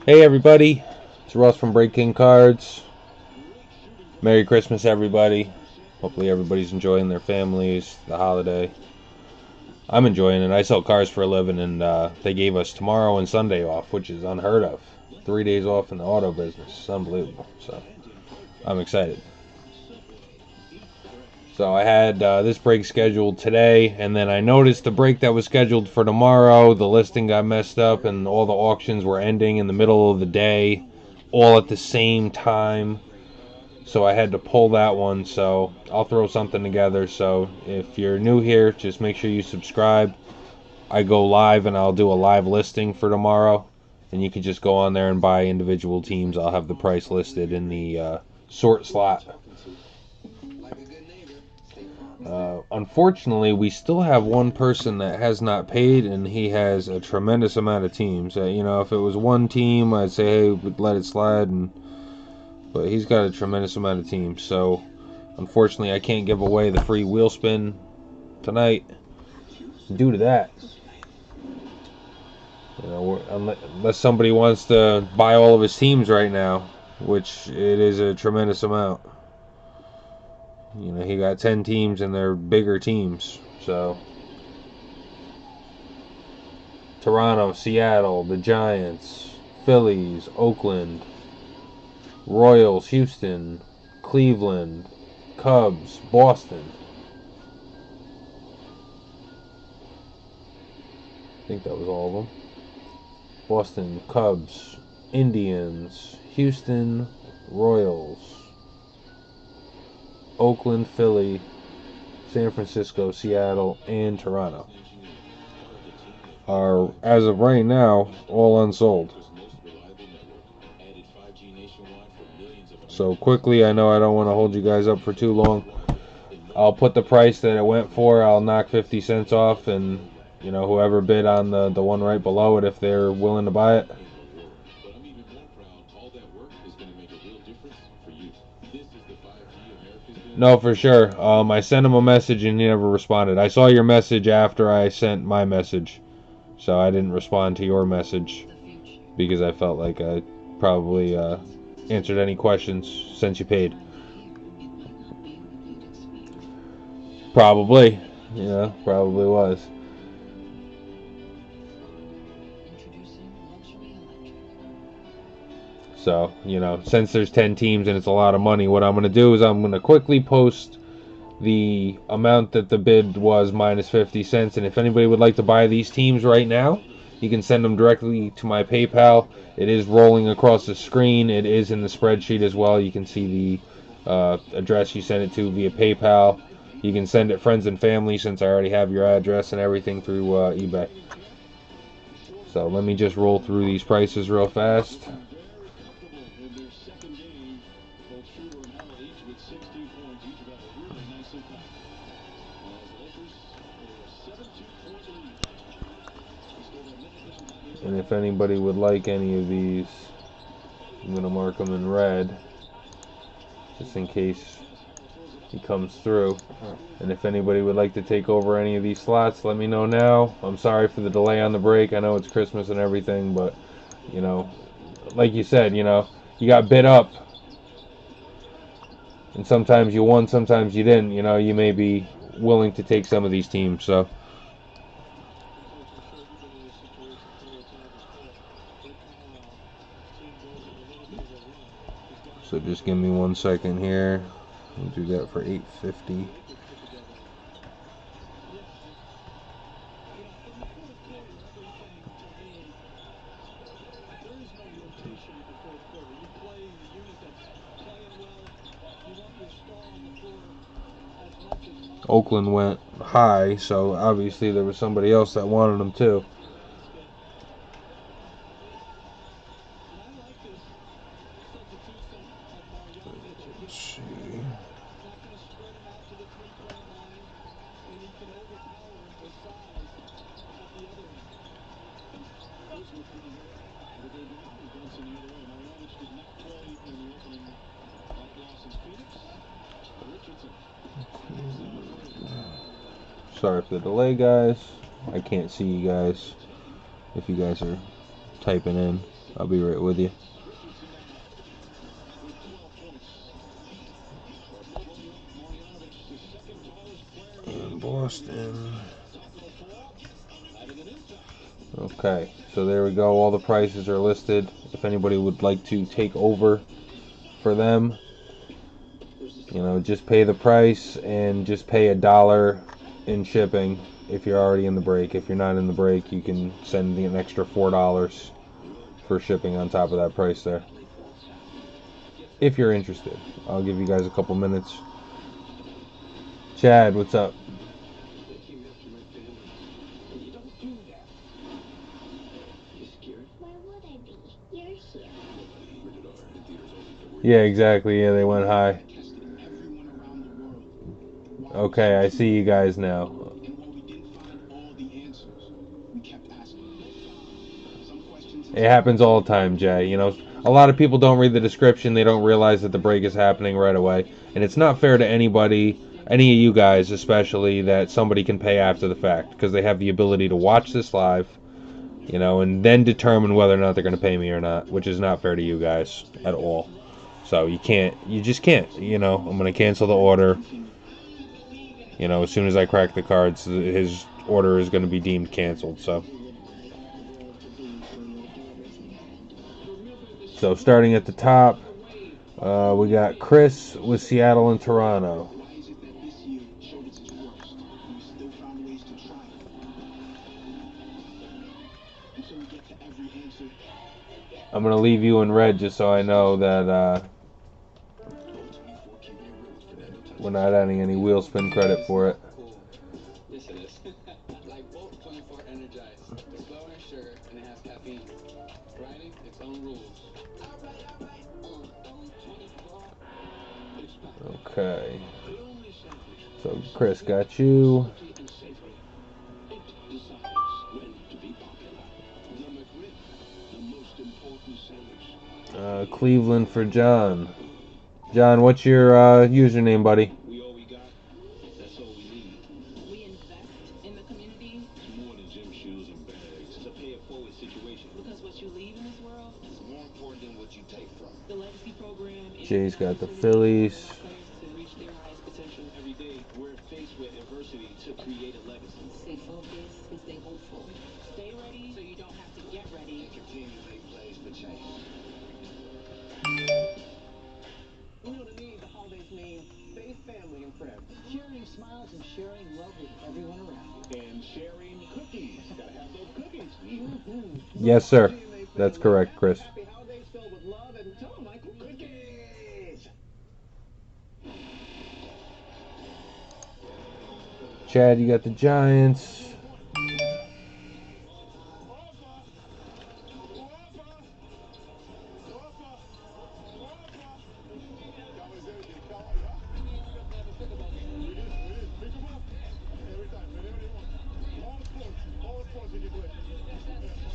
Hey everybody, it's Russ from Break King Cards. Merry Christmas everybody. Hopefully everybody's enjoying their families, the holiday. I'm enjoying it. I sell cars for a living and they gave us tomorrow and Sunday off, which is unheard of. 3 days off in the auto business. It's unbelievable. So I'm excited. So I had this break scheduled today, and then I noticed the break that was scheduled for tomorrow, the listing got messed up, and all the auctions were ending in the middle of the day, all at the same time. So I had to pull that one. So I'll throw something together. So if you're new here, just make sure you subscribe. I go live, and I'll do a live listing for tomorrow, and you can just go on there and buy individual teams. I'll have the price listed in the sort slot. Unfortunately, we still have one person that has not paid, and he has a tremendous amount of teams. If it was one team, I'd say, hey, we'd let it slide, but he's got a tremendous amount of teams. So, unfortunately, I can't give away the free wheel spin tonight due to that. Unless somebody wants to buy all of his teams right now, which it is a tremendous amount. He got 10 teams, and they're bigger teams. So, Toronto, Seattle, the Giants, Phillies, Oakland, Royals, Houston, Cleveland, Cubs, Boston. I think that was all of them. Boston, Cubs, Indians, Houston, Royals, Oakland, Philly, San Francisco, Seattle, and Toronto are, as of right now, all unsold. So quickly, I know I don't want to hold you guys up for too long. I'll put the price that it went for. I'll knock 50 cents off, and whoever bid on the one right below it, if they're willing to buy it. No, for sure. I sent him a message and he never responded. I saw your message after I sent my message, so I didn't respond to your message because I felt like I probably answered any questions since you paid. Probably. Yeah, probably was. So, since there's 10 teams and it's a lot of money, what I'm going to do is I'm going to quickly post the amount that the bid was minus 50 cents. And if anybody would like to buy these teams right now, you can send them directly to my PayPal. It is rolling across the screen. It is in the spreadsheet as well. You can see the address you send it to via PayPal. You can send it friends and family since I already have your address and everything through eBay. So let me just roll through these prices real fast. And if anybody would like any of these, I'm going to mark them in red just in case he comes through. And if anybody would like to take over any of these slots, let me know now. I'm sorry for the delay on the break. I know it's Christmas and everything, but like you said, you got bid up, and sometimes you won, sometimes you didn't. You may be willing to take some of these teams. So just give me 1 second here. We'll do that for $8.50. Oakland went high, so obviously there was somebody else that wanted them too. Let's see. Sorry for the delay, guys. I can't see you guys if you guys are typing in. I'll be right with you. In Boston. Okay, so there we go. All the prices are listed. If anybody would like to take over for them, you know, just pay the price and just pay $1 in shipping if you're already in the break. If you're not in the break, you can send an extra $4 for shipping on top of that price there. If you're interested, I'll give you guys a couple minutes. Chad, what's up? Yeah, exactly. Yeah, they went high. Okay, I see you guys now. It happens all the time, Jay. You know, a lot of people don't read the description. They don't realize that the break is happening right away. And it's not fair to anybody, any of you guys especially, that somebody can pay after the fact. Because they have the ability to watch this live, you know, and then determine whether or not they're going to pay me or not. Which is not fair to you guys at all. So you just can't. You know, I'm going to cancel the order. You know, as soon as I crack the cards, his order is going to be deemed canceled. So starting at the top, we got Chris with Seattle and Toronto. I'm going to leave you in red just so I know that we're not adding any wheel spin credit for it. Okay. So Chris got you. Cleveland for John. John, what's your username, buddy? Jay's got the Phillies. Yes, sir. That's correct, Chris. Chad, you got the Giants.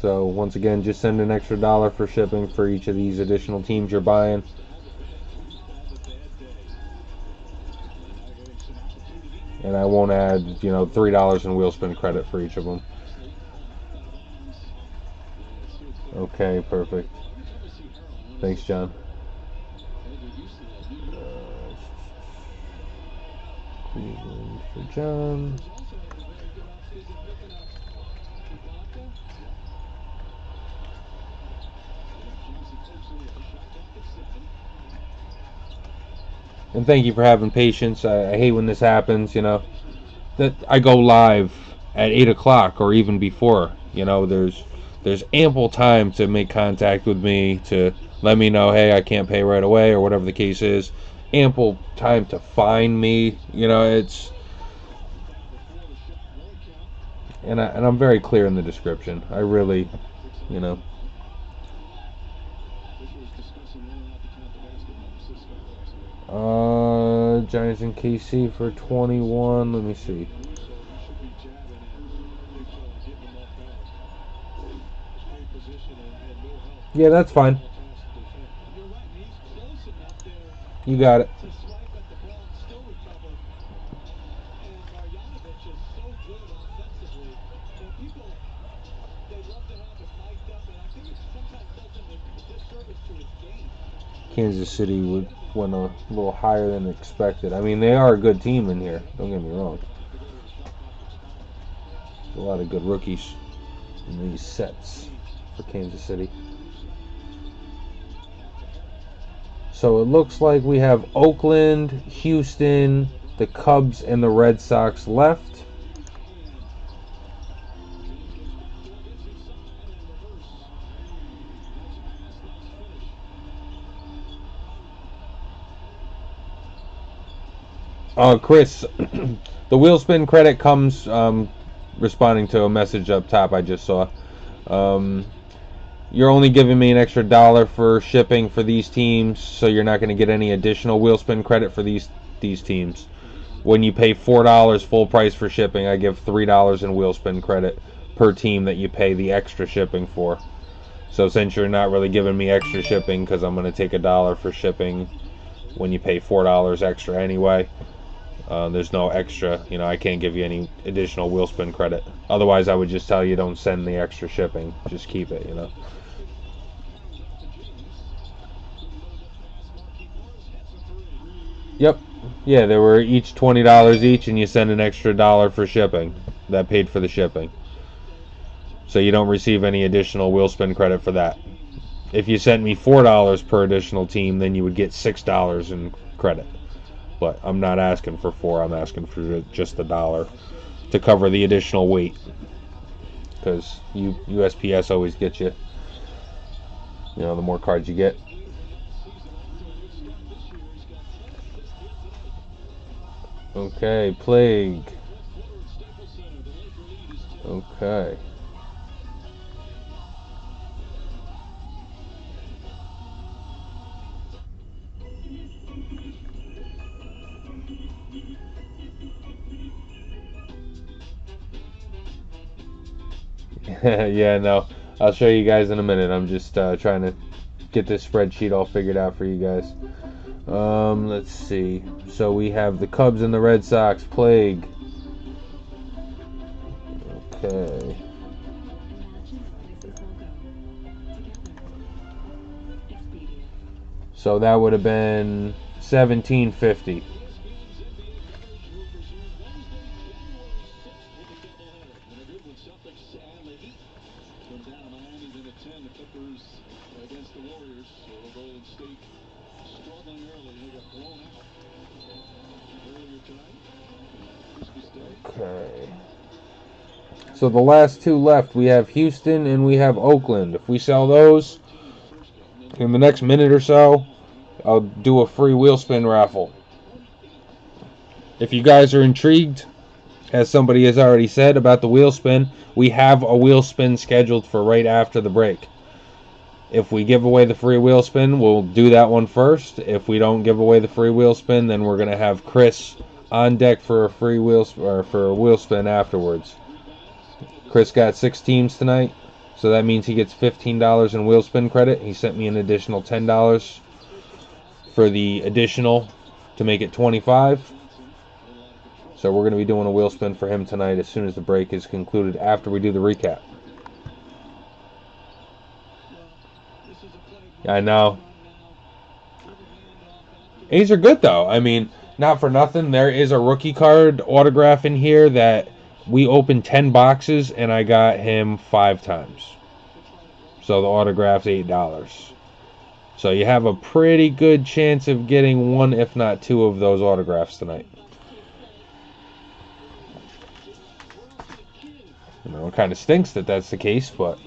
So once again, just send an extra $1 for shipping for each of these additional teams you're buying. And I won't add, you know, $3 in wheel spin credit for each of them. Okay, perfect. Thanks, John. Cleveland for John. And thank you for having patience. I hate when this happens, you know. That I go live at 8 o'clock or even before. You know, there's ample time to make contact with me, to let me know, hey, I can't pay right away, or whatever the case is. Ample time to find me. You know, it's... And I'm very clear in the description. I really, you know... Giants and KC for 21. Let me see. Yeah, that's fine. You got it. Kansas City went a little higher than expected. I mean, they are a good team in here. Don't get me wrong. A lot of good rookies in these sets for Kansas City. So it looks like we have Oakland, Houston, the Cubs, and the Red Sox left. Chris, the wheel spin credit comes responding to a message up top I just saw. You're only giving me an extra $1 for shipping for these teams, so you're not going to get any additional wheel spin credit for these teams. When you pay $4 full price for shipping, I give $3 in wheel spin credit per team that you pay the extra shipping for. So since you're not really giving me extra shipping, because I'm going to take $1 for shipping when you pay $4 extra anyway, there's no extra, I can't give you any additional wheel spin credit. Otherwise, I would just tell you don't send the extra shipping. Just keep it, Yep. Yeah, they were each $20 each, and you send an extra $1 for shipping. That paid for the shipping. So you don't receive any additional wheel spin credit for that. If you sent me $4 per additional team, then you would get $6 in credit. But I'm not asking for 4. I'm asking for just $1 to cover the additional weight, because USPS always gets you. The more cards you get. Okay, Plague. Okay. Yeah, no. I'll show you guys in a minute. I'm just trying to get this spreadsheet all figured out for you guys. Let's see. So we have the Cubs and the Red Sox. Plague. Okay. So that would have been $17.50. Okay. So the last two left, we have Houston and we have Oakland. If we sell those in the next minute or so, I'll do a free wheel spin raffle. If you guys are intrigued, as somebody has already said about the wheel spin, we have a wheel spin scheduled for right after the break. If we give away the free wheel spin, we'll do that one first. If we don't give away the free wheel spin, then we're going to have Chris on deck for a free wheel spin afterwards. Chris got 6 teams tonight, so that means he gets $15 in wheel spin credit. He sent me an additional $10 for the additional to make it $25. So we're going to be doing a wheel spin for him tonight as soon as the break is concluded, after we do the recap. I know. A's are good, though. I mean, not for nothing, there is a rookie card autograph in here that we opened 10 boxes, and I got him 5 times. So the autograph's $8. So you have a pretty good chance of getting 1, if not 2, of those autographs tonight. It kind of stinks that that's the case, but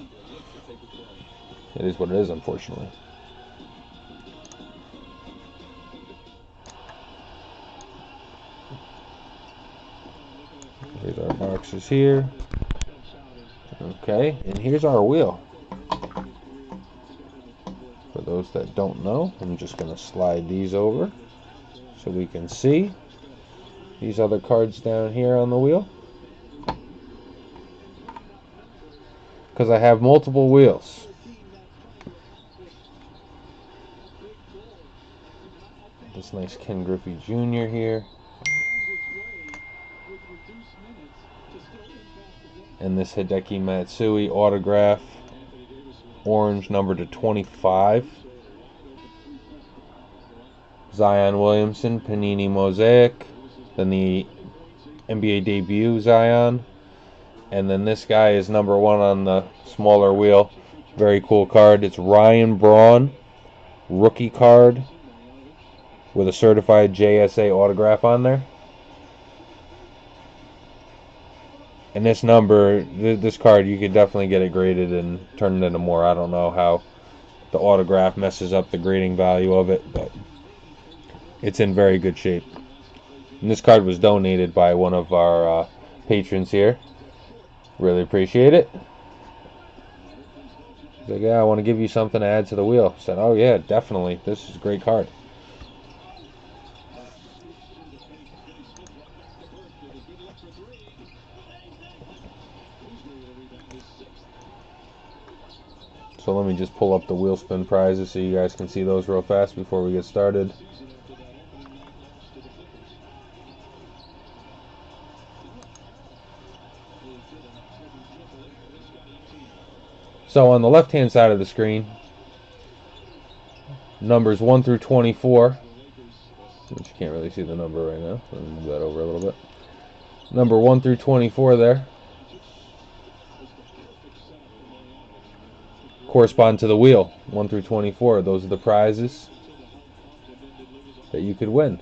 it is what it is, unfortunately. Here's our boxes here. Okay, and here's our wheel. For those that don't know, I'm just going to slide these over so we can see these other cards down here on the wheel. Because I have multiple wheels. This nice Ken Griffey Jr. here. And this Hideki Matsui autograph, orange, number to 25. Zion Williamson, Panini Mosaic. Then the NBA debut, Zion. And then this guy is number 1 on the smaller wheel. Very cool card. It's Ryan Braun, rookie card with a certified JSA autograph on there. And this number, this card, you could definitely get it graded and turn it into more. I don't know how the autograph messes up the grading value of it, but it's in very good shape. And this card was donated by one of our patrons here. Really appreciate it. He's like, yeah, I want to give you something to add to the wheel. I said, oh yeah, definitely. This is a great card. So let me just pull up the wheel spin prizes so you guys can see those real fast before we get started. So on the left-hand side of the screen, numbers 1 through 24, which you can't really see the number right now, so let me move that over a little bit. Number 1 through 24 there correspond to the wheel, 1 through 24. Those are the prizes that you could win.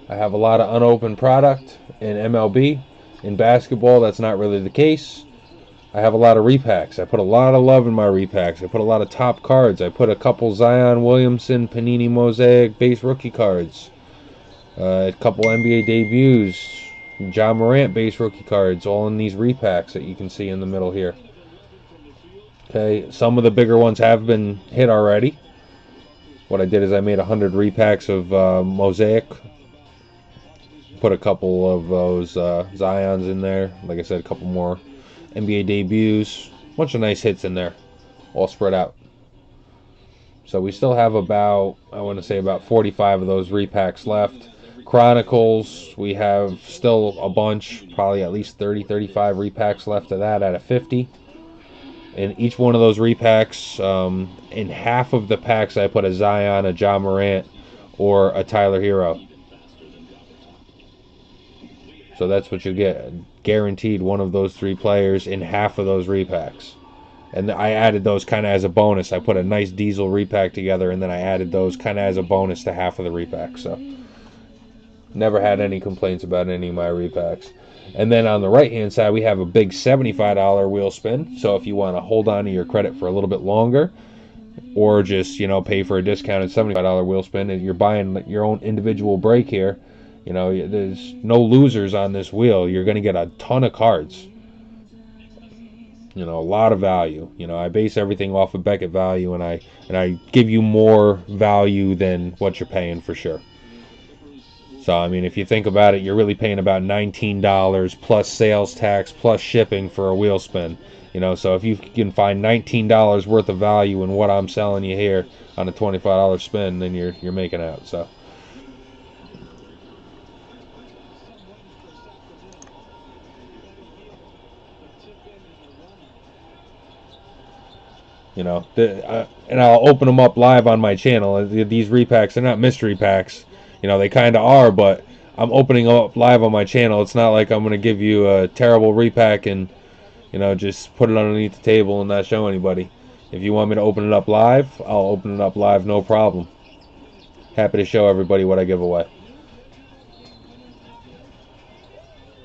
I have a lot of unopened product in MLB. In basketball, that's not really the case. I have a lot of repacks. I put a lot of love in my repacks. I put a lot of top cards. I put a couple Zion Williamson Panini Mosaic base rookie cards. A couple NBA debuts. Ja Morant base rookie cards. All in these repacks that you can see in the middle here. Okay, some of the bigger ones have been hit already. What I did is I made 100 repacks of Mosaic. Put a couple of those Zions in there. Like I said, a couple more NBA debuts, bunch of nice hits in there, all spread out. So we still have about, I want to say about 45 of those repacks left. Chronicles, we have still a bunch, probably at least 30, 35 repacks left of that out of 50. In each one of those repacks, in half of the packs I put a Zion, a Ja Morant, or a Tyler Hero. So that's what you get. Guaranteed one of those 3 players in half of those repacks. And I added those kind of as a bonus. I put a nice diesel repack together, and then I added those kind of as a bonus to half of the repacks. So never had any complaints about any of my repacks. And then on the right-hand side, we have a big $75 wheel spin. So if you want to hold on to your credit for a little bit longer, or just, pay for a discounted $75 wheel spin, and you're buying your own individual break here, there's no losers on this wheel. You're going to get a ton of cards. A lot of value. I base everything off of Beckett value, and I give you more value than what you're paying for sure. So, I mean, if you think about it, you're really paying about $19 plus sales tax plus shipping for a wheel spin. So if you can find $19 worth of value in what I'm selling you here on a $25 spin, then you're making out. So. And I'll open them up live on my channel. These repacks are not mystery packs. They kind of are, but I'm opening them up live on my channel. It's not like I'm going to give you a terrible repack and, just put it underneath the table and not show anybody. If you want me to open it up live, I'll open it up live, no problem. Happy to show everybody what I give away.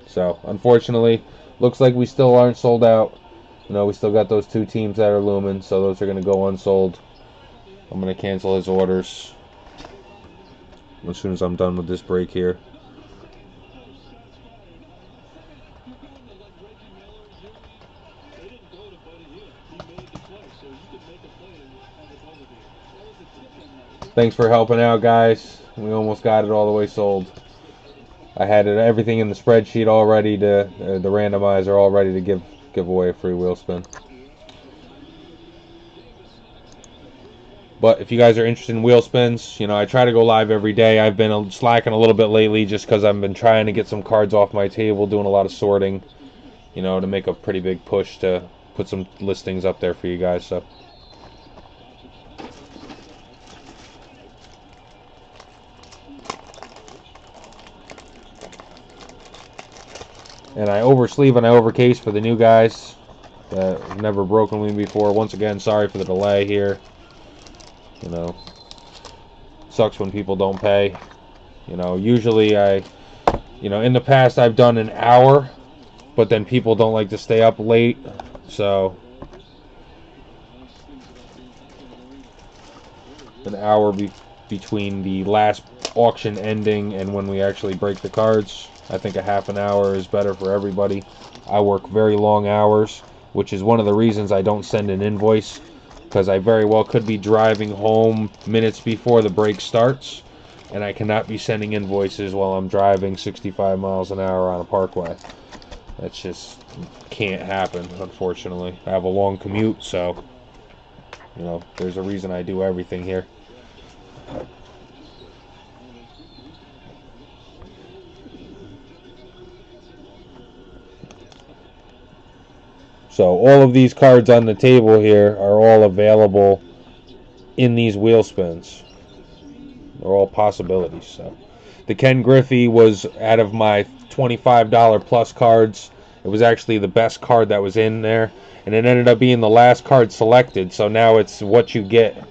So, unfortunately, looks like we still aren't sold out. We still got those 2 teams that are looming, so those are going to go unsold. I'm going to cancel his orders as soon as I'm done with this break here. Thanks for helping out, guys. We almost got it all the way sold. I had everything in the spreadsheet all ready to, the randomizer all ready to give away a free wheel spin. But if you guys are interested in wheel spins, I try to go live every day. I've been slacking a little bit lately just because I've been trying to get some cards off my table, doing a lot of sorting, to make a pretty big push to put some listings up there for you guys. So And I oversleeve and I overcase for the new guys that have never broken me before. Once again, sorry for the delay here. You know, sucks when people don't pay. You know, usually in the past I've done an hour, but then people don't like to stay up late, so an hour between the last auction ending and when we actually break the cards. I think a half an hour is better for everybody. I work very long hours, which is one of the reasons I don't send an invoice, because I very well could be driving home minutes before the break starts, and I cannot be sending invoices while I'm driving 65 miles an hour on a parkway. That just can't happen, unfortunately. I have a long commute, so, there's a reason I do everything here. So all of these cards on the table here are all available in these wheel spins. They're all possibilities. So the Ken Griffey was out of my $25 plus cards. It was actually the best card that was in there, and it ended up being the last card selected. So now it's what you get.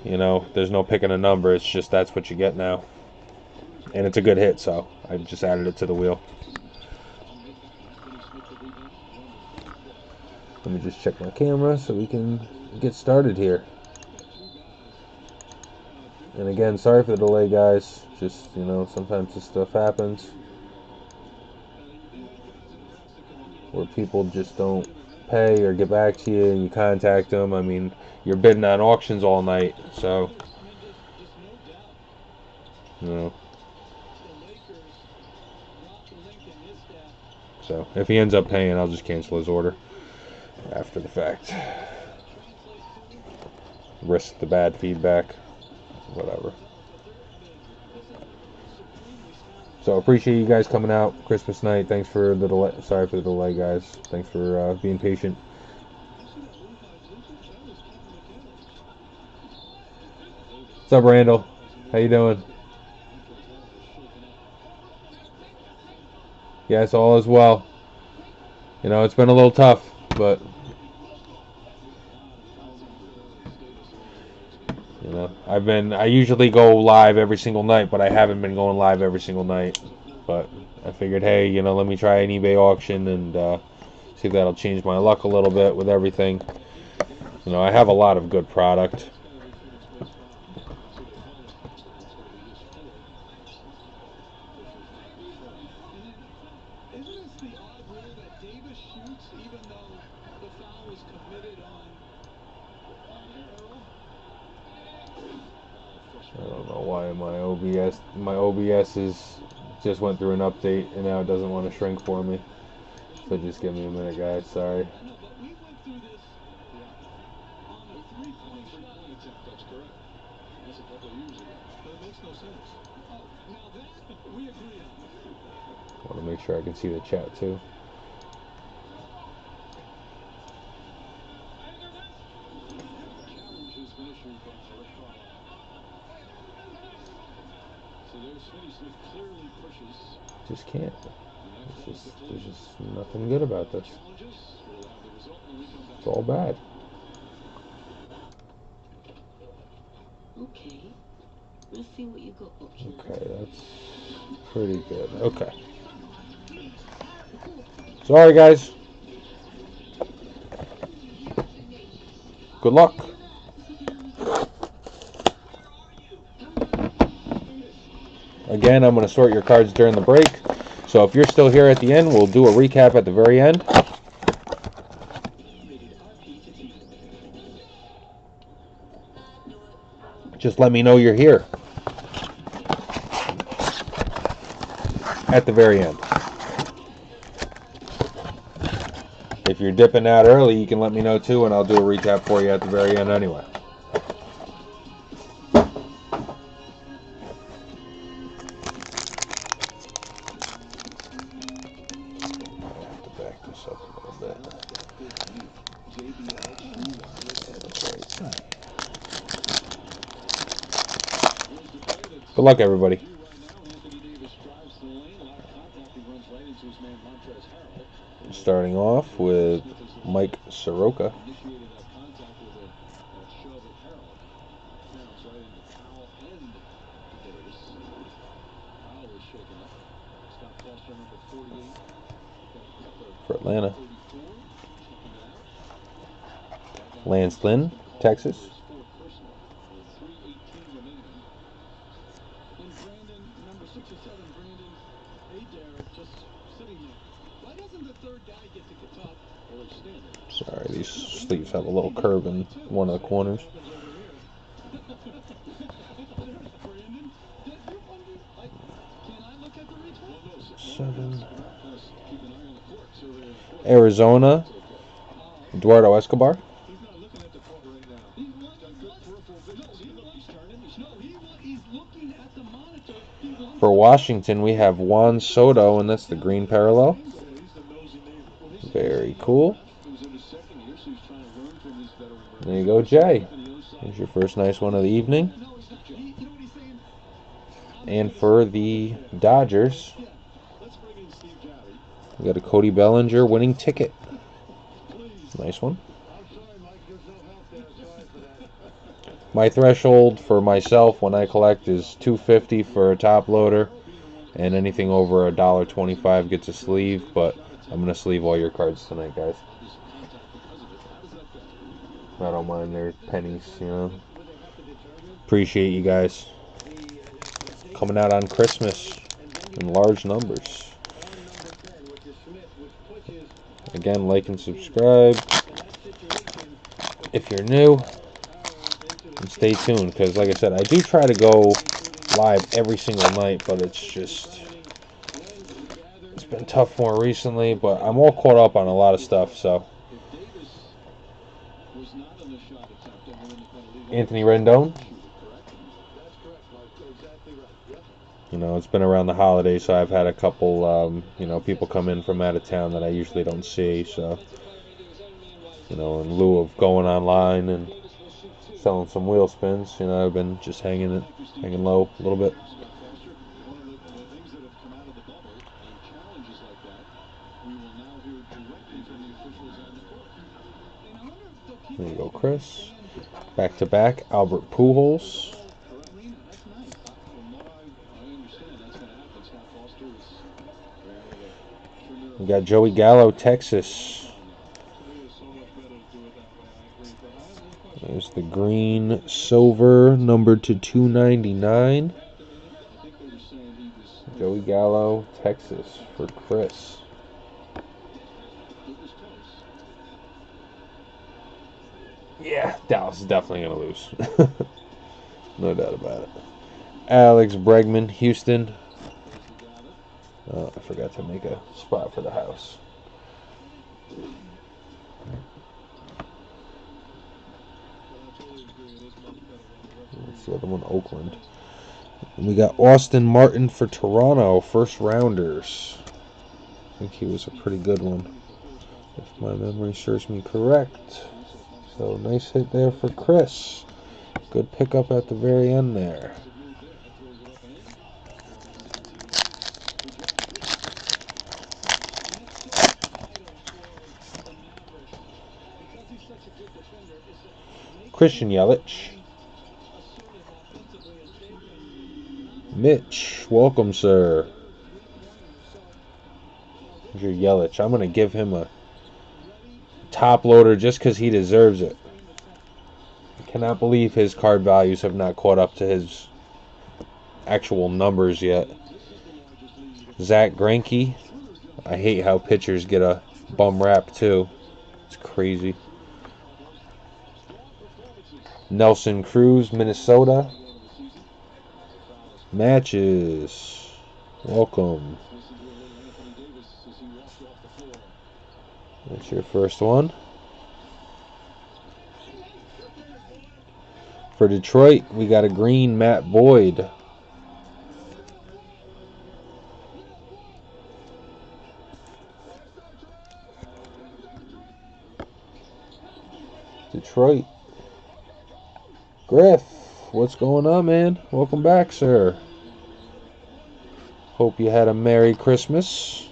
There's no picking a number. It's just that's what you get now. And it's a good hit, so I just added it to the wheel. Let me just check my camera so we can get started here. And again, sorry for the delay, guys. Just, sometimes this stuff happens where people just don't pay or get back to you and you contact them. I mean, you're bidding on auctions all night, so, So, if he ends up paying, I'll just cancel his order after the fact. Risk the bad feedback. Whatever. So appreciate you guys coming out Christmas night. Thanks for the delay. Sorry for the delay, guys. Thanks for being patient. What's up, Randall? How you doing? Yes, all is well. It's been a little tough, but I usually go live every single night, but I haven't been going live every single night. But I figured, hey, let me try an eBay auction and see if that'll change my luck a little bit with everything. I have a lot of good product. I don't know why my OBS just went through an update and now it doesn't want to shrink for me. So just give me a minute, guys. Sorry. I want to make sure I can see the chat too. Just can't. There's just nothing good about this. It's all bad. Okay. Let's see what you got. Okay, that's pretty good. Okay. Sorry, guys. Good luck. Again, I'm going to sort your cards during the break. So if you're still here at the end, we'll do a recap at the very end. Just let me know you're here at the very end. If you're dipping out early, you can let me know too, and I'll do a recap for you at the very end anyway. Good luck, everybody. Starting off with Mike Soroka. For Atlanta. Lance Lynn, Texas. Sorry, these sleeves have a little curve in one of the corners. Seven. Arizona, Eduardo Escobar. For Washington, we have Juan Soto, and that's the green parallel. Very cool. There you go, Jay. Here's your first nice one of the evening. And for the Dodgers, we got a Cody Bellinger winning ticket. Nice one. My threshold for myself when I collect is $2.50 for a top loader, and anything over $1.25 gets a sleeve, but I'm going to sleeve all your cards tonight, guys. I don't mind their pennies, you know. Appreciate you guys coming out on Christmas in large numbers. Again, like and subscribe if you're new, and stay tuned, because like I said, I do try to go live every single night, but it's been tough more recently, but I'm all caught up on a lot of stuff. So Anthony Rendon, you know, it's been around the holidays, so I've had a couple people come in from out of town that I usually don't see, so you know, in lieu of going online and selling some wheel spins, you know, I've been just hanging low a little bit. There you go, Chris. Back to back, Albert Pujols. We got Joey Gallo, Texas. There's the green silver, numbered to 299. Joey Gallo, Texas, for Chris. Yeah, Dallas is definitely going to lose. No doubt about it. Alex Bregman, Houston. Oh, I forgot to make a spot for the house. That's the other one, Oakland. And we got Austin Martin for Toronto, first rounders. I think he was a pretty good one, if my memory serves me correct. So nice hit there for Chris. Good pickup at the very end there. Christian Yelich. Mitch, welcome, sir. Here's your Yelich. I'm going to give him a top loader just because he deserves it. I cannot believe his card values have not caught up to his actual numbers yet. Zach Greinke. I hate how pitchers get a bum rap too. It's crazy. Nelson Cruz, Minnesota. Matches. Welcome. That's your first one. For Detroit, we got a green Matt Boyd. Detroit. Griff, what's going on, man? Welcome back, sir. Hope you had a Merry Christmas.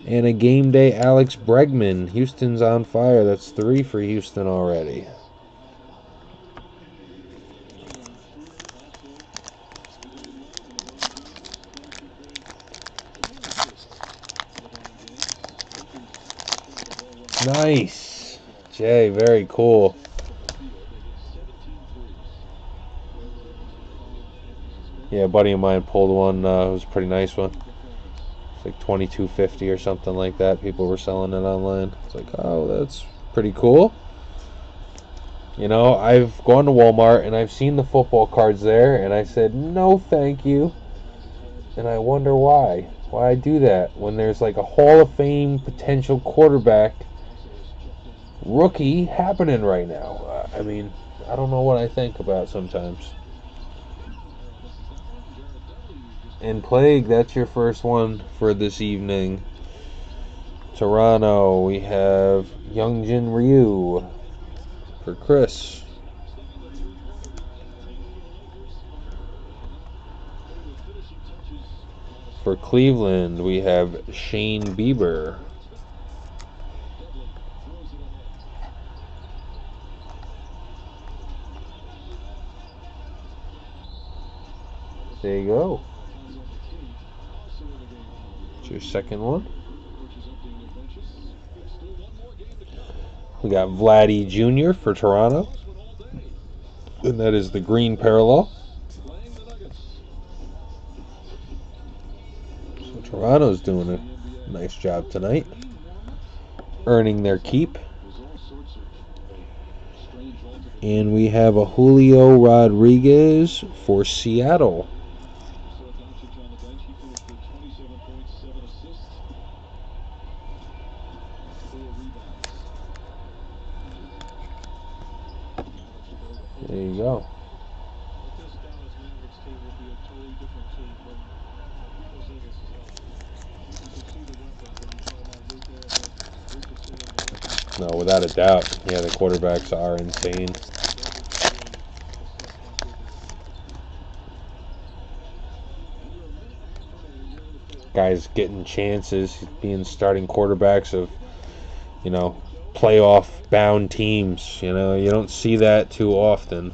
And a game day Alex Bregman. Houston's on fire. That's 3 for Houston already. Nice. Jay, very cool. Yeah, a buddy of mine pulled one. It was a pretty nice one. It's like $22.50 or something like that. People were selling it online. It's like, oh, that's pretty cool. You know, I've gone to Walmart and I've seen the football cards there, and I said, no, thank you. And I wonder why. Why I do that when there's like a Hall of Fame potential quarterback rookie happening right now. I mean, I don't know what I think about sometimes. And Plague, that's your first one for this evening. Toronto, we have Youngjin Ryu for Chris. For Cleveland, we have Shane Bieber. There you go. It's your second one. We got Vladdy Jr. for Toronto. And that is the green parallel. So Toronto's doing a nice job tonight. Earning their keep. And we have a Julio Rodriguez for Seattle. There you go. No, without a doubt. Yeah, the quarterbacks are insane. Guys getting chances, being starting quarterbacks of, you know, playoff-bound teams. You know, you don't see that too often.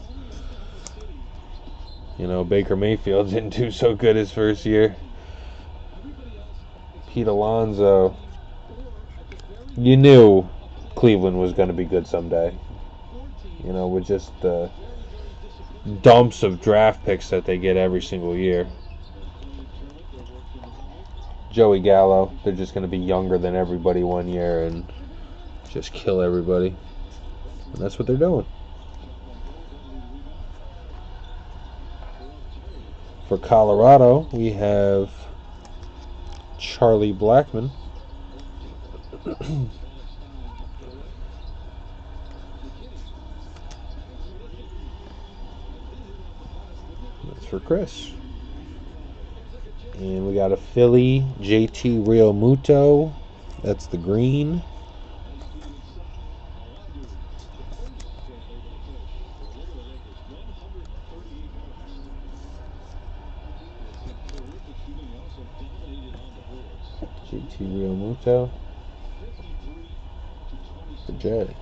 You know, Baker Mayfield didn't do so good his first year. Pete Alonso. You knew Cleveland was going to be good someday. You know, with just the dumps of draft picks that they get every single year. Joey Gallo, they're just going to be younger than everybody one year and just kill everybody. And that's what they're doing. For Colorado, we have Charlie Blackmon. That's for Chris. And we got a Philly, JT Realmuto. That's the green. JT Realmuto for Jay.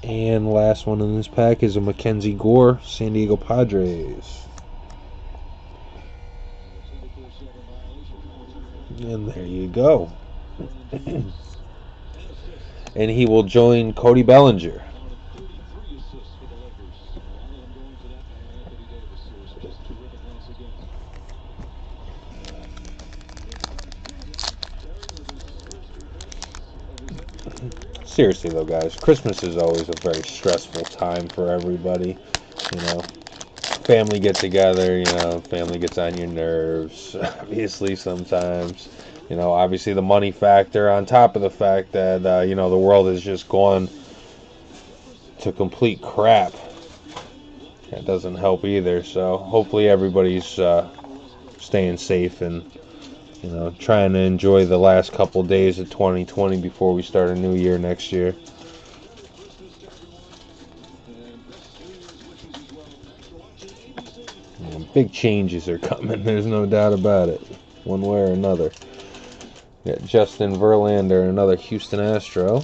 And last one in this pack is a Mackenzie Gore, San Diego Padres. And there you go. And he will join Cody Bellinger. Seriously though, guys, Christmas is always a very stressful time for everybody. You know, family get together, you know, family gets on your nerves, obviously sometimes. You know, obviously the money factor on top of the fact that, you know, the world has just gone to complete crap. That doesn't help either. So hopefully everybody's staying safe and, you know, trying to enjoy the last couple days of 2020 before we start a new year next year. Big changes are coming. There's no doubt about it, one way or another. Got Justin Verlander, another Houston Astro.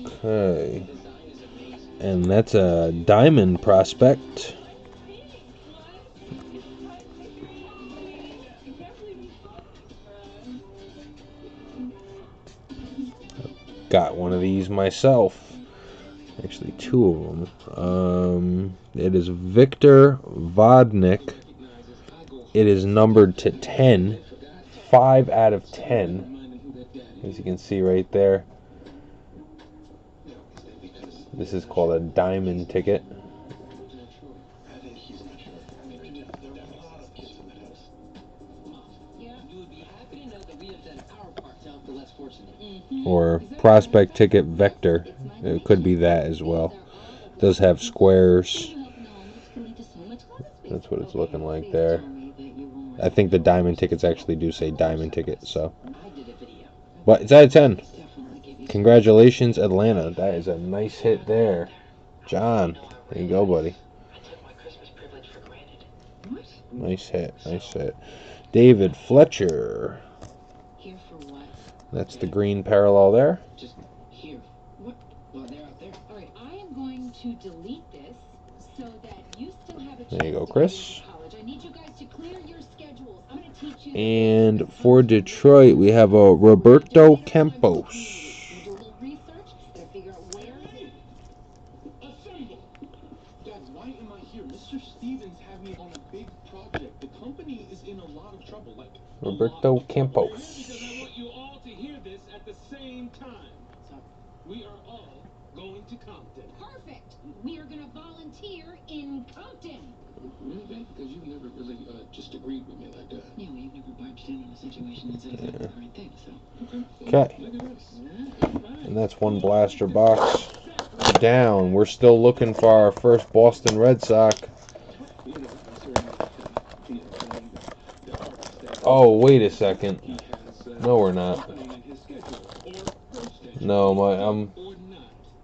Okay. And that's a diamond prospect. Got one of these myself. Actually, two of them. It is Victor Vodnik. It is numbered to 10. 5 out of 10. As you can see right there. This is called a diamond ticket. Or prospect ticket vector. It could be that as well. It does have squares. That's what it's looking like there. I think the diamond tickets actually do say diamond ticket, so. But it's out of 10. Congratulations, Atlanta. That is a nice hit there. John, there you go, buddy. Nice hit, nice hit. David Fletcher. That's the green parallel there. There you go, Chris. And for Detroit, we have a Roberto Campos. Roberto Campos. We are all going to Compton. Perfect. We are going to volunteer in Compton. Really? Because you've never really just agreed with me like that. Yeah, well, you've never barged in on a situation and said exactly the right thing, so. Okay. And that's one blaster box down. We're still looking for our first Boston Red Sox. Oh, wait a second. No, we're not. No,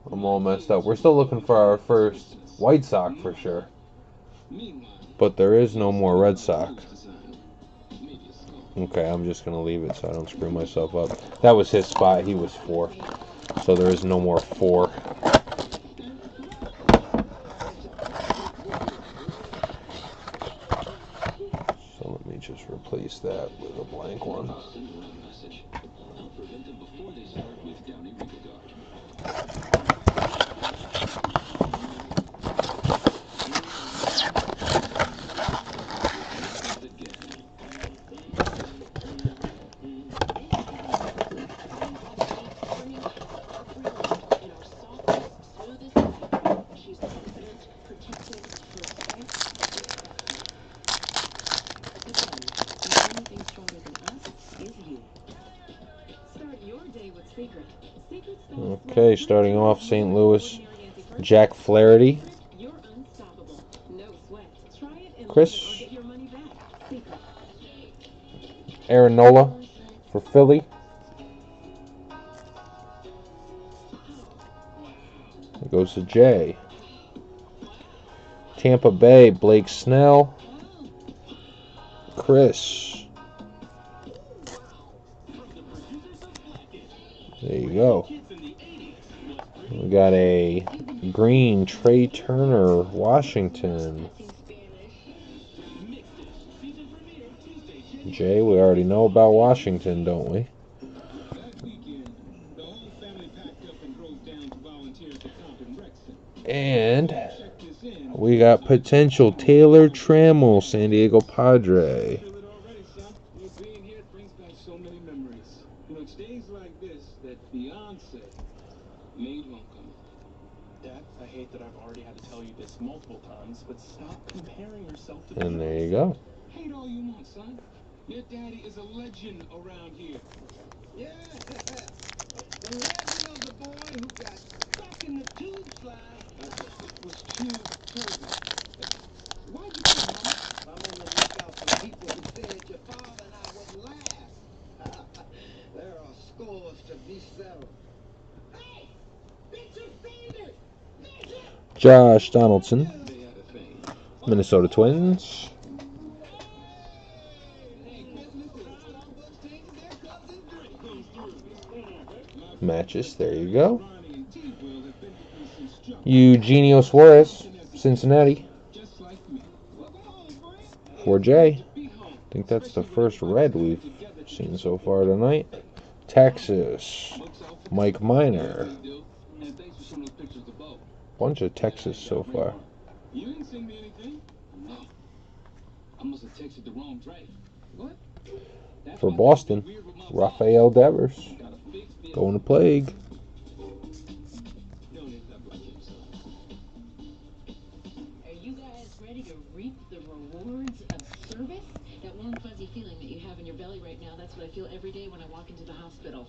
I'm all messed up. We're still looking for our first White Sox for sure. But there is no more Red Sox. Okay, I'm just going to leave it so I don't screw myself up. That was his spot. He was 4. So there is no more 4. So let me just replace that with a blank one. Okay, starting off St. Louis, Jack Flaherty. Chris. Aaron Nola for Philly. It goes to Jay. Tampa Bay, Blake Snell. Chris. There you go. We got a green Trey Turner, Washington. Jay, we already know about Washington, don't we? And we got potential Taylor Trammell, San Diego Padre. And there you go. Hate all you want, son. Your daddy is a legend around here. Yeah, the legend of the boy who got stuck in the tube slide. It was too turbulent. Why'd you quit, Mama? I'm on the lookout for people who said your father and I would last. There are Josh Donaldson, Minnesota Twins. Matches, there you go. Eugenio Suarez, Cincinnati. 4J. I think that's the first red we've seen so far tonight. Texas, Mike Minor. Bunch of Texas so far. You didn't send me anything. No. I must have texted the wrong drive. What? For Boston, Rafael Devers. Going to Plague. Are you guys ready to reap the rewards of service? That warm, fuzzy feeling that you have in your belly right now, that's what I feel every day when I walk into the hospital.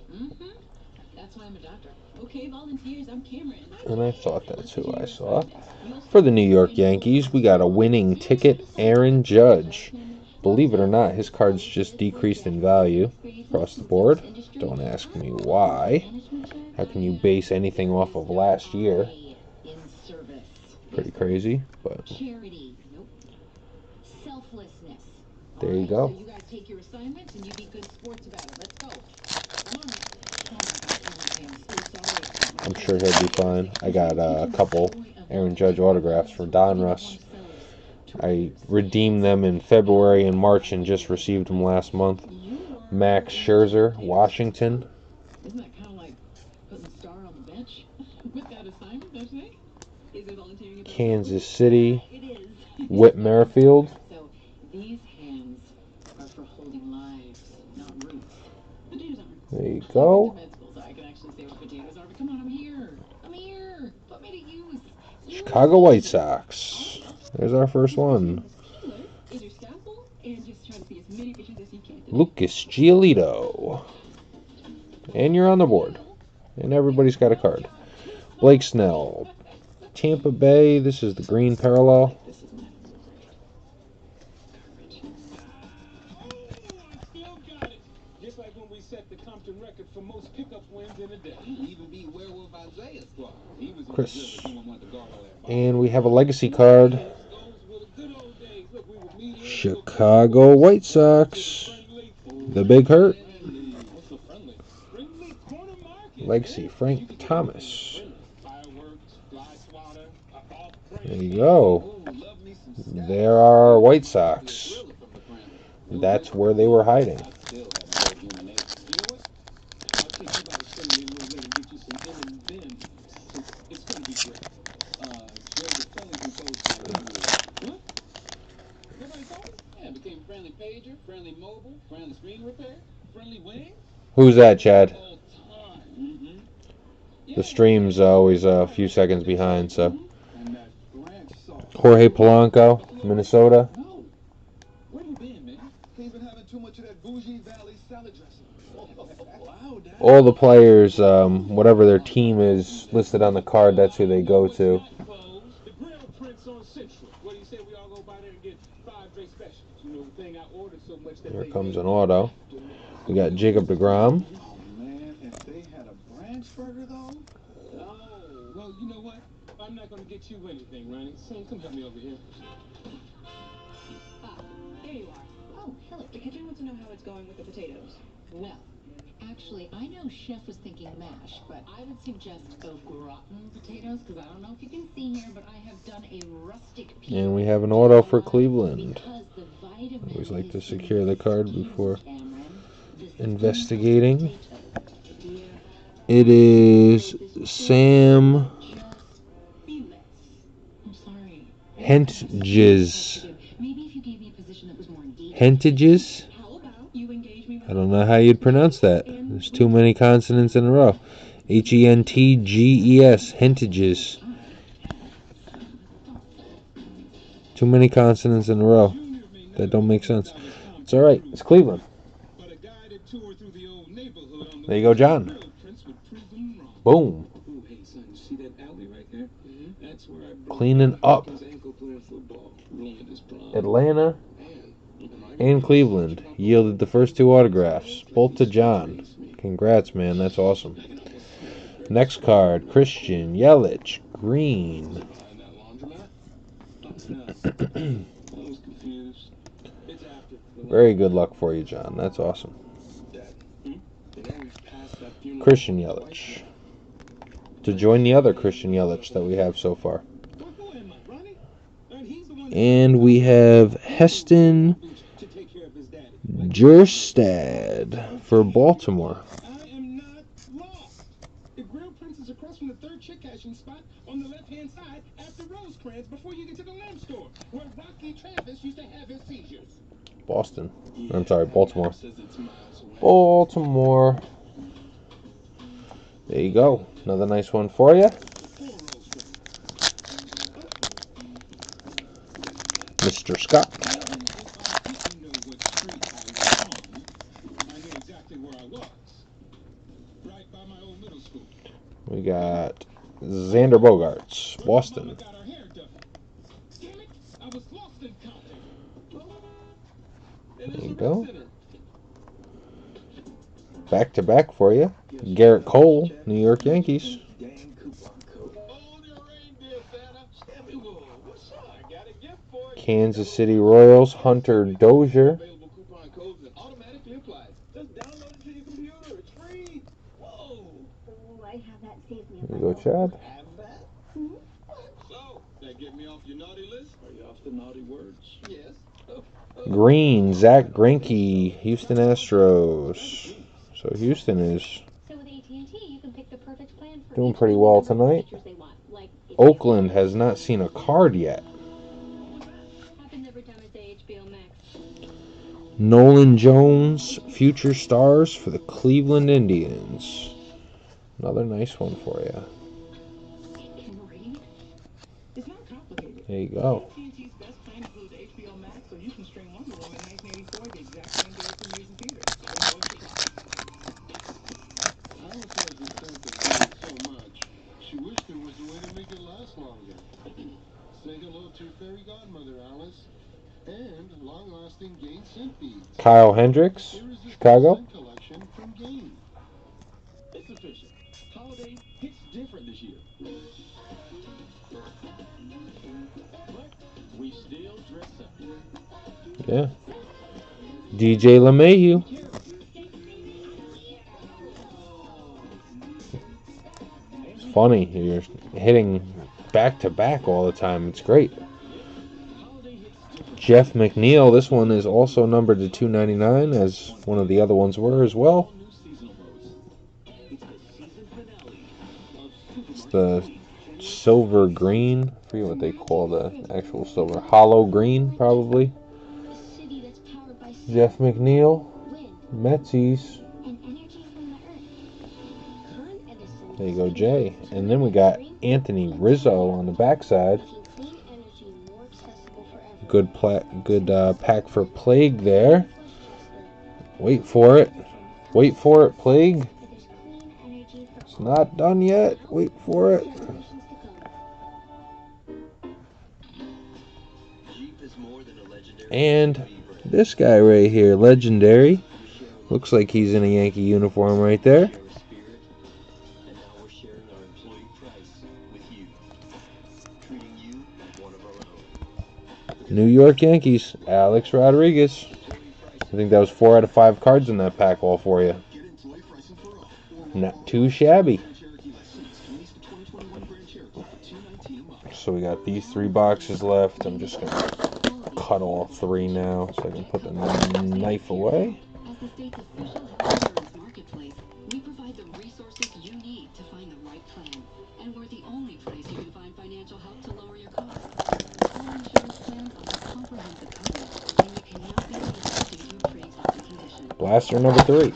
That's why I'm a doctor. Okay, volunteers, I'm Cameron. And I thought that's who I saw. For the New York Yankees, we got a winning ticket, Aaron Judge. Believe it or not, his cards just decreased in value across the board. Don't ask me why. How can you base anything off of last year? Pretty crazy, but there you go. So you guys take your assignments and you be good sports about it. Let's go. I'm sure he'll be fine. I got a couple Aaron Judge autographs for Donruss. I redeemed them in February and March and just received them last month. Max Scherzer, Washington. Isn't that kind of like putting a star on the bench with that assignment, don't you think? Is it volunteering about Kansas City, it is. Whit Merrifield. So these hands are for holding lives, not roots. Potatoes aren't. There you go. Med school, so I can actually say what potatoes are, but come on, I'm here. I'm here. Put me to use. Chicago White Sox. There's our first one. Is your scalpel and just try to see as many pictures as you can. Lucas Giolito. And you're on the board. And everybody's got a card. Blake Snell. Tampa Bay. This is the green parallel. Just like when we set the Compton record for most pickup wins in a day. Even beat Werewolf Isaiah's squad. He was Chris. And we have a legacy card. Chicago White Sox. The Big Hurt. Legacy Frank Thomas. There you go. There are White Sox. That's where they were hiding. Who's that, Chad? The stream's always a few seconds behind, so. Jorge Polanco, Minnesota. All the players, whatever their team is listed on the card, that's who they go to. Here comes an auto. We got Jacob deGrom. Well, you know what? I'm not going to get you anything, Ronnie. So come help me over here. Ah, there you are. Oh, hello. The kitchen wants to know how it's going with the potatoes. Well, actually, I know Chef was thinking mash, but I would suggest au gratin potatoes, because I don't know if you can see here, but I have done a rustic pea. And we have an auto for Cleveland. Always like to secure the card before investigating. It is Sam Hentges. Hentages? I don't know how you'd pronounce that. There's too many consonants in a row. Hentges. Hentages. Too many consonants in a row. That don't make sense. It's alright. It's Cleveland. There you go, John. Boom. Cleaning up. Atlanta and Cleveland yielded the first two autographs, both to John. Congrats, man. That's awesome. Next card, Christian Yelich, green. Very good luck for you, John. That's awesome. Christian Yelich. To join the other Christian Yelich that we have so far. And we have Heston Jerstad for Baltimore. The Grill Prince is across from the third chick cashing spot on the left-hand side after Rosecrans before you get to the lamb store, where Rocky Travis used to have his seizures. Boston. I'm sorry, Baltimore. Baltimore. There you go. Another nice one for you. Mr. Scott. We got Xander Bogaerts, Boston. There you go. Back to back for you. Garrett Cole, New York Yankees. Kansas City Royals, Hunter Dozier. There you go, Chad. Green, Zach Greinke, Houston Astros. So Houston is doing pretty well tonight. Oakland has not seen a card yet. Nolan Jones, Future Stars for the Cleveland Indians. Another nice one for you. There you go. She wished there was a way to make it last longer. Say hello to fairy godmother Alice and long-lasting Gain scent beads. Kyle Hendricks, Chicago. Collection from Gain. It's official. Holiday hits different this year. But we still dress up. Yeah. DJ LeMahieu. It's funny. You're hitting back to back all the time. It's great. Jeff McNeil. This one is also numbered to 299, as one of the other ones were as well. It's the silver green. I forget what they call the actual silver. Hollow green, probably. Jeff McNeil. Metsies. There you go, Jay. And then we got Anthony Rizzo on the backside. Good pack for Plague there. Wait for it. Wait for it, Plague. It's not done yet. Wait for it. And this guy right here, legendary. Looks like he's in a Yankee uniform right there. New York Yankees, Alex Rodriguez. I think that was 4 out of 5 cards in that pack all for you. Not too shabby. So we got these 3 boxes left. I'm just going to cut all 3 now so I can put the knife away. As the state's official health insurance marketplace, we provide the resources you need to find the right plan. And we're the only place you can find financial help to lower your costs. All insurance plans offer comprehensive coverage, and you cannot be insured due to pre-existing condition. Blaster number 3.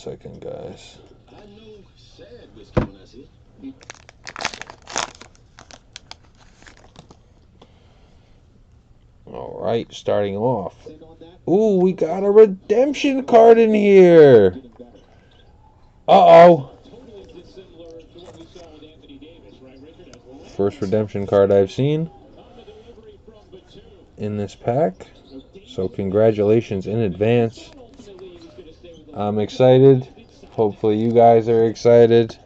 second, guys. I know sad whiskey when I see it. All right, starting off. Ooh, we got a redemption card in here. Uh-oh. First redemption card I've seen in this pack. So congratulations in advance. I'm excited. Hopefully you guys are excited.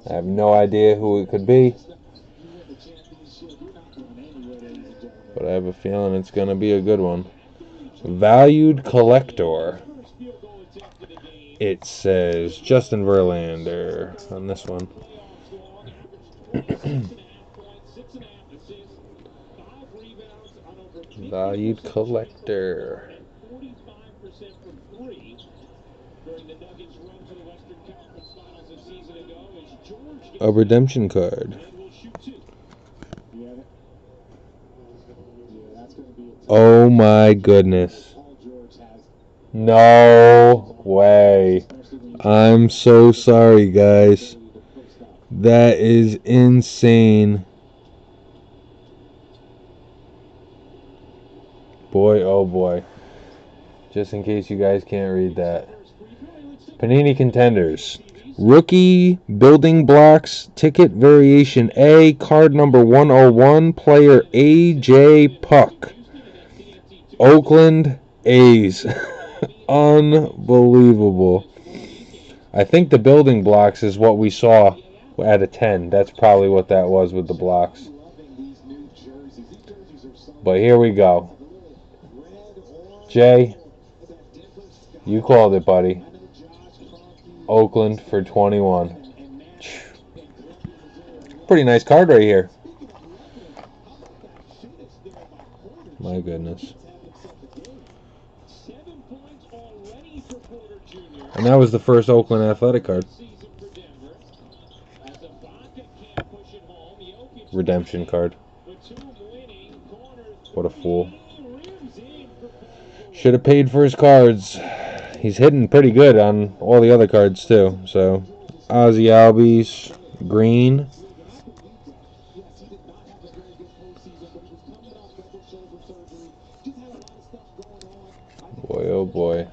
I have no idea who it could be, but I have a feeling it's going to be a good one. Valued collector. It says Justin Verlander on this one. Valued collector. A redemption card. Oh my goodness. No way. I'm so sorry, guys. That is insane. Boy, oh boy. Just in case you guys can't read that. Panini Contenders. Rookie Building Blocks Ticket Variation A, card number 101, player A.J. Puck. Oakland A's. Unbelievable. I think the building blocks is what we saw at a 10. That's probably what that was with the blocks. But here we go. Jay, you called it, buddy. Oakland for 21. Pretty nice card right here. My goodness. And that was the first Oakland Athletic card. Redemption card. What a fool. Should have paid for his cards. He's hitting pretty good on all the other cards too. So, Ozzy Albies, green. Boy, oh boy.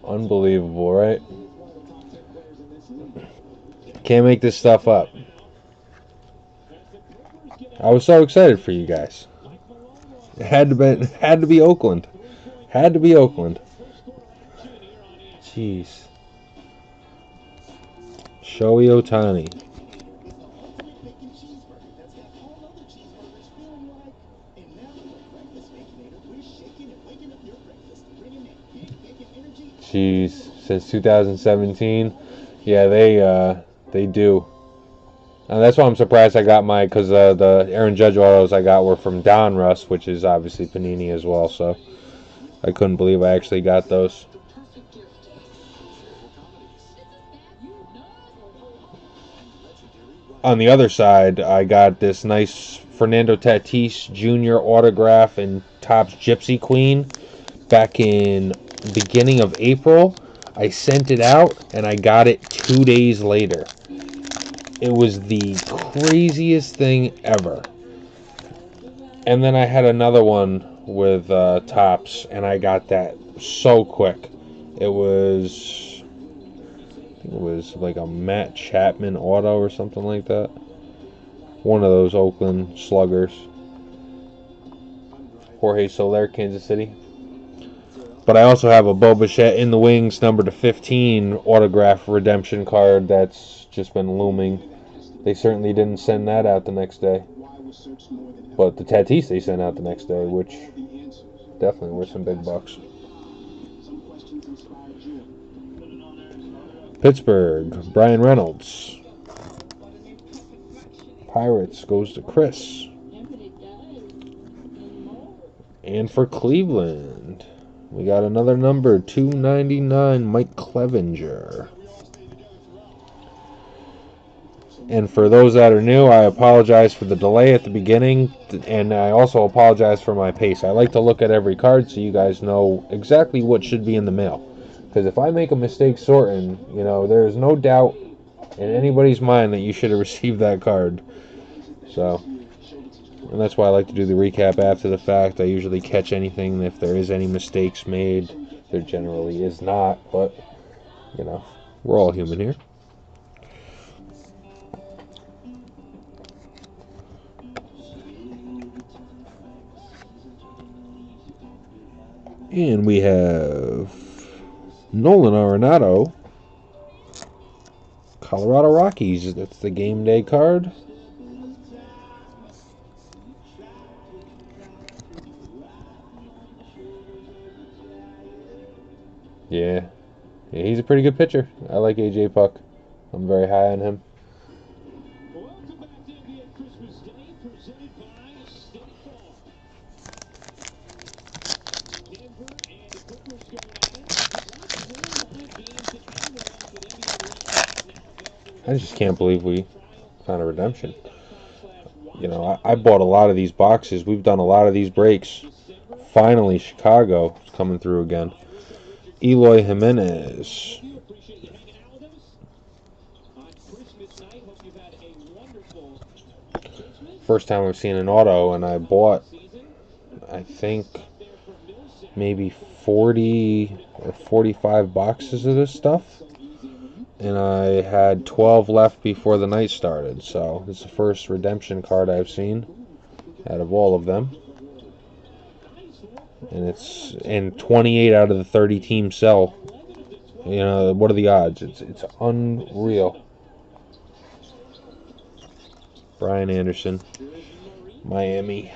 Unbelievable, right? Can't make this stuff up. I was so excited for you guys. It had to be Oakland. Had to be Oakland. Jeez. Shohei Ohtani. Jeez. Since 2017. Yeah, they do. And that's why I'm surprised I got my, because the Aaron Judge autos I got were from Donruss, which is obviously Panini as well, so I couldn't believe I actually got those. On the other side, I got this nice Fernando Tatis Jr. autograph in Topps Gypsy Queen back in beginning of April. I sent it out, and I got it 2 days later. It was the craziest thing ever. And then I had another one with Topps, and I got that so quick. It was like a Matt Chapman auto or something like that. One of those Oakland Sluggers. Jorge Soler, Kansas City. But I also have a Bo Bichette in the wings, number /15 autograph redemption card that's just been looming. They certainly didn't send that out the next day. But the Tatis they sent out the next day, which definitely were some big bucks. Pittsburgh, Brian Reynolds. Pirates goes to Chris. And for Cleveland, we got another number, 299, Mike Clevinger. And for those that are new, I apologize for the delay at the beginning, and I also apologize for my pace. I like to look at every card so you guys know exactly what should be in the mail. Because if I make a mistake sorting, there's no doubt in anybody's mind that you should have received that card. So, and that's why I like to do the recap after the fact. I usually catch anything if there is any mistakes made. There generally is not, but, we're all human here. And we have Nolan Arenado, Colorado Rockies. That's the game day card. Yeah, he's a pretty good pitcher. I like AJ Puck. I'm very high on him. Welcome back to NBA Christmas Day, presented by State Farm. Denver and the Clippers going at it. Watch 4 live games at anywhere else at NBA League now available. I just can't believe we found a redemption. I bought a lot of these boxes. We've done a lot of these breaks. Finally, Chicago is coming through again. Eloy Jimenez. First time I've seen an auto, and I bought, I think, maybe 40 or 45 boxes of this stuff. And I had 12 left before the night started. So this is the first redemption card I've seen out of all of them. And it's in 28 out of the 30 teams sell. What are the odds? It's unreal. Brian Anderson, Miami.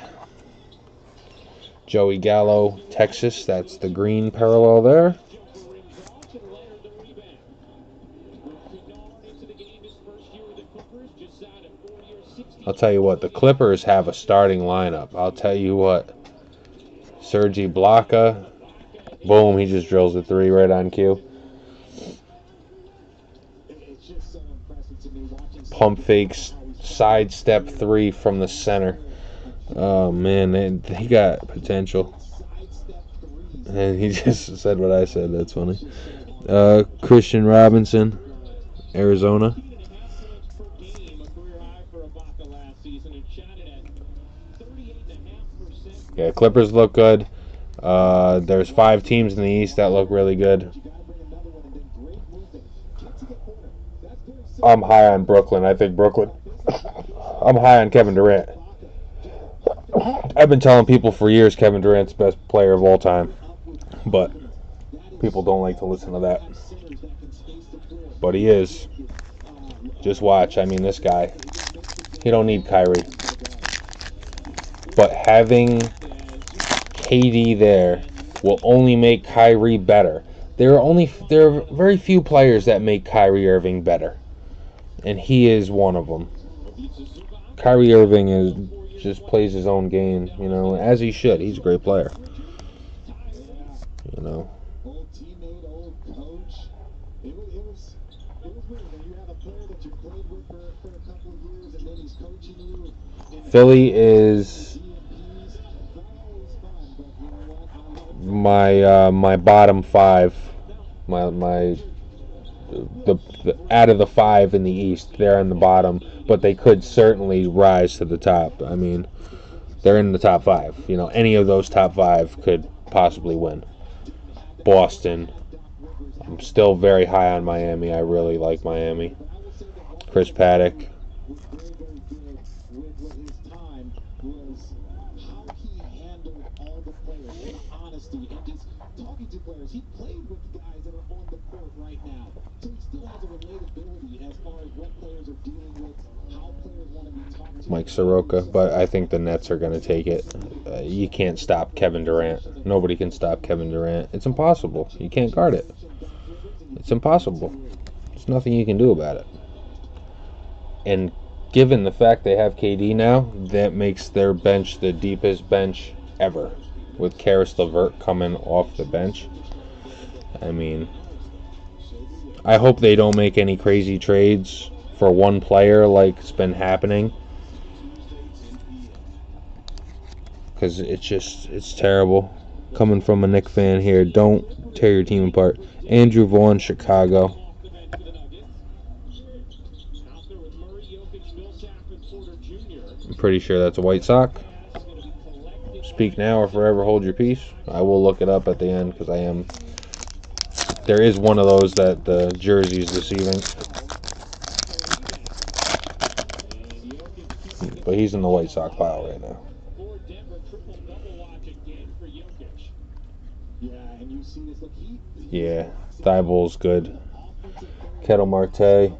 Joey Gallo, Texas. That's the green parallel there. I'll tell you what, the Clippers have a starting lineup. I'll tell you what. Serge Ibaka, boom, he just drills a 3 right on cue. Pump fakes, sidestep 3 from the center. Oh, man, he got potential. And he just said what I said. That's funny. Christian Robinson, Arizona. Yeah, Clippers look good. There's 5 teams in the East that look really good. I'm high on Brooklyn. I'm high on Kevin Durant. I've been telling people for years Kevin Durant's the best player of all time. But people don't like to listen to that. But he is. Just watch. I mean, this guy. He don't need Kyrie. But having KD there will only make Kyrie better. There are very few players that make Kyrie Irving better. And he is one of them. Kyrie Irving just plays his own game, as he should. He's a great player. Old teammate, old coach. It was weird when you have a player that you played with for a couple of years and then he's coaching you. Philly is my bottom 5. The out of the 5 in the East, they're in the bottom, but they could certainly rise to the top. I mean, they're in the top 5. Any of those top 5 could possibly win. Boston. I'm still very high on Miami. I really like Miami. Chris Paddock. He played with the guys that are on the court right now. So he still has a relatability as far as what players are dealing with, how players want to be talked to. Mike Soroka, but I think the Nets are going to take it. You can't stop Kevin Durant. Nobody can stop Kevin Durant. It's impossible. You can't guard it. It's impossible. There's nothing you can do about it. And given the fact they have KD now, that makes their bench the deepest bench ever. With Karis LeVert coming off the bench. I mean, I hope they don't make any crazy trades for one player like it's been happening. Because it's terrible. Coming from a Knicks fan here, don't tear your team apart. Andrew Vaughn, Chicago. I'm pretty sure that's a White Sox. Speak now or forever hold your peace. I will look it up at the end because I am. There is one of those that the jersey is deceiving. But he's in the White Sox pile right now. Yeah, Thibault's good. Kettle Marte.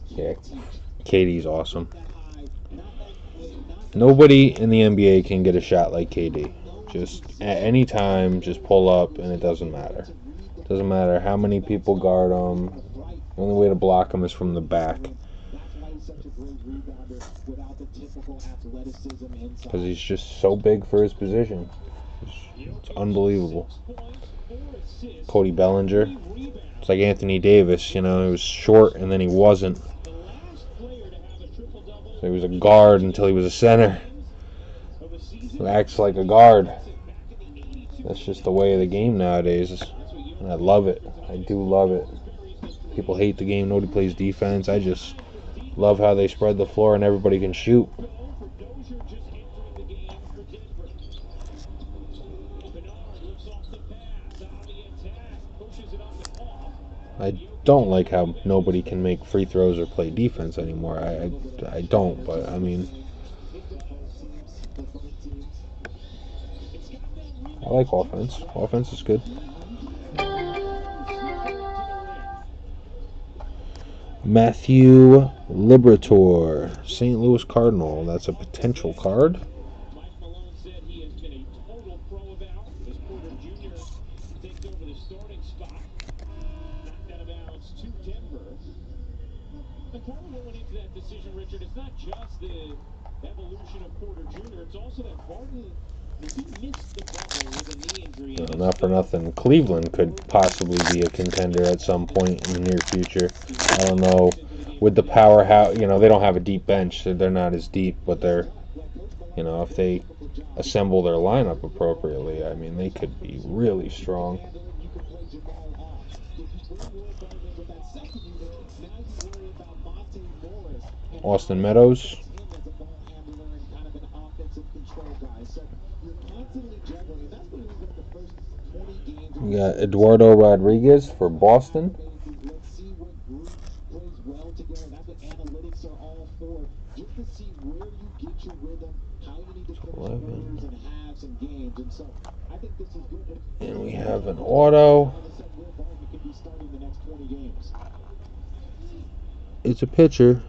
Yeah, KD's awesome. Nobody in the NBA can get a shot like KD. Just at any time, just pull up, and it doesn't matter. Doesn't matter how many people guard him. The only way to block him is from the back. Because he's just so big for his position. It's unbelievable. Cody Bellinger. It's like Anthony Davis, you know, he was short and then he wasn't. So he was a guard until he was a center. He acts like a guard. That's just the way of the game nowadays. And I love it. I do love it. People hate the game. Nobody plays defense. I just love how they spread the floor and everybody can shoot. I don't like how nobody can make free throws or play defense anymore. I don't, but I mean, I like offense. Offense is good. Matthew Liberatore, St. Louis Cardinal. That's a potential card. Not for nothing, Cleveland could possibly be a contender at some point in the near future. I don't know. With the powerhouse, you know, they don't have a deep bench, so they're not as deep, but they're, you know, if they assemble their lineup appropriately, I mean, they could be really strong. Austin Meadows. We got Eduardo Rodriguez for Boston. And we have an auto. It's a pitcher.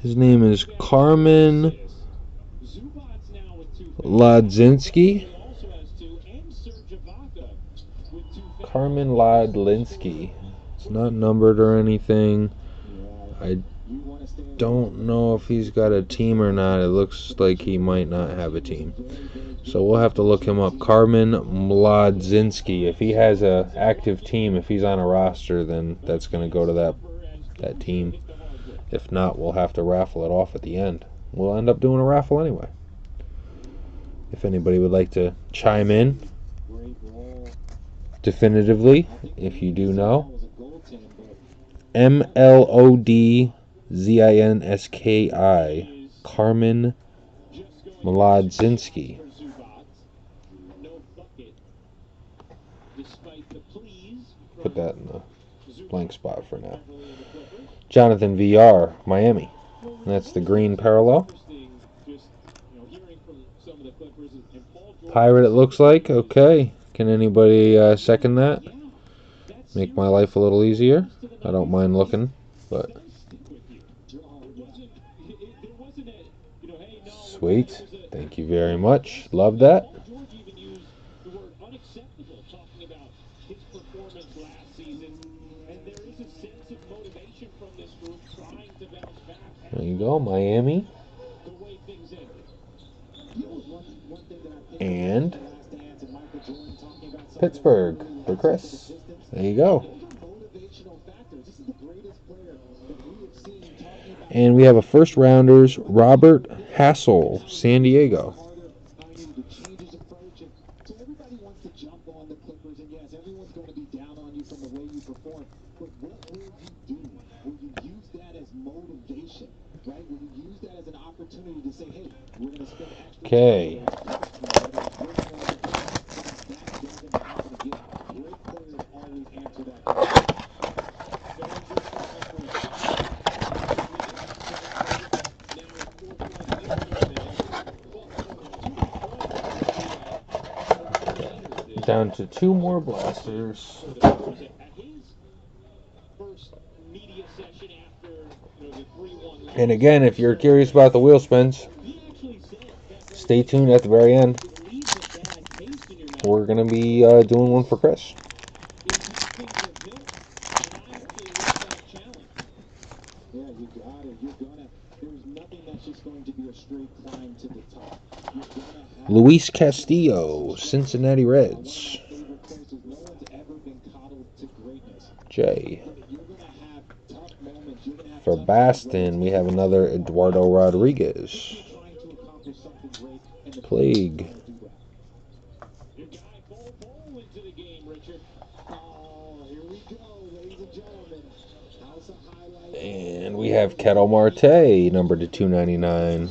His name is Carmen Ladzinski. Carmen Ladlinski. It's not numbered or anything. I don't know if he's got a team or not. It looks like he might not have a team. So we'll have to look him up. Carmen Mladzinski. If he has an active team, if he's on a roster, then that's going to go to that team. If not, we'll have to raffle it off at the end. We'll end up doing a raffle anyway. If anybody would like to chime in definitively, if you do know. MLODZINSKI. Carmen Mladzinski. Put that in the blank spot for now. Jonathan VR, Miami. And that's the green parallel. Pirate, it looks like. Okay. Can anybody second that? Make my life a little easier. I don't mind looking, but sweet. Thank you very much. Love that. There you go, Miami. And Pittsburgh for Chris. There you go. And we have a first rounders, Robert Hassel, San Diego. To change his approach, and so everybody wants to jump on the Clippers, and yes, everyone's going to be down on you from the way you perform. But what will you do? Will you use that as motivation, right? Will you use that as an opportunity to say, hey, we're going to spend extra Okay. time. That doesn't happen again. Great players always answer that question. Down to 2 more blasters. And again, if you're curious about the wheel spins, stay tuned at the very end. We're going to be doing one for Chris. Yeah, you got it. You're gonna. There's nothing that's just going to be a straight climb to the top. You're gonna have Luis Castillo, Cincinnati Reds. one of my favorite quotes is, no one's ever been coddled to greatness. Jay. You're gonna have tough moments. You're gonna have For Boston, we have another Eduardo Rodriguez. trying to accomplish something great, and the Plague. your guy Bo into the game, Richard. Oh, here we go, ladies and gentlemen. House of highlights. And we have Kettle Marte, number to 299.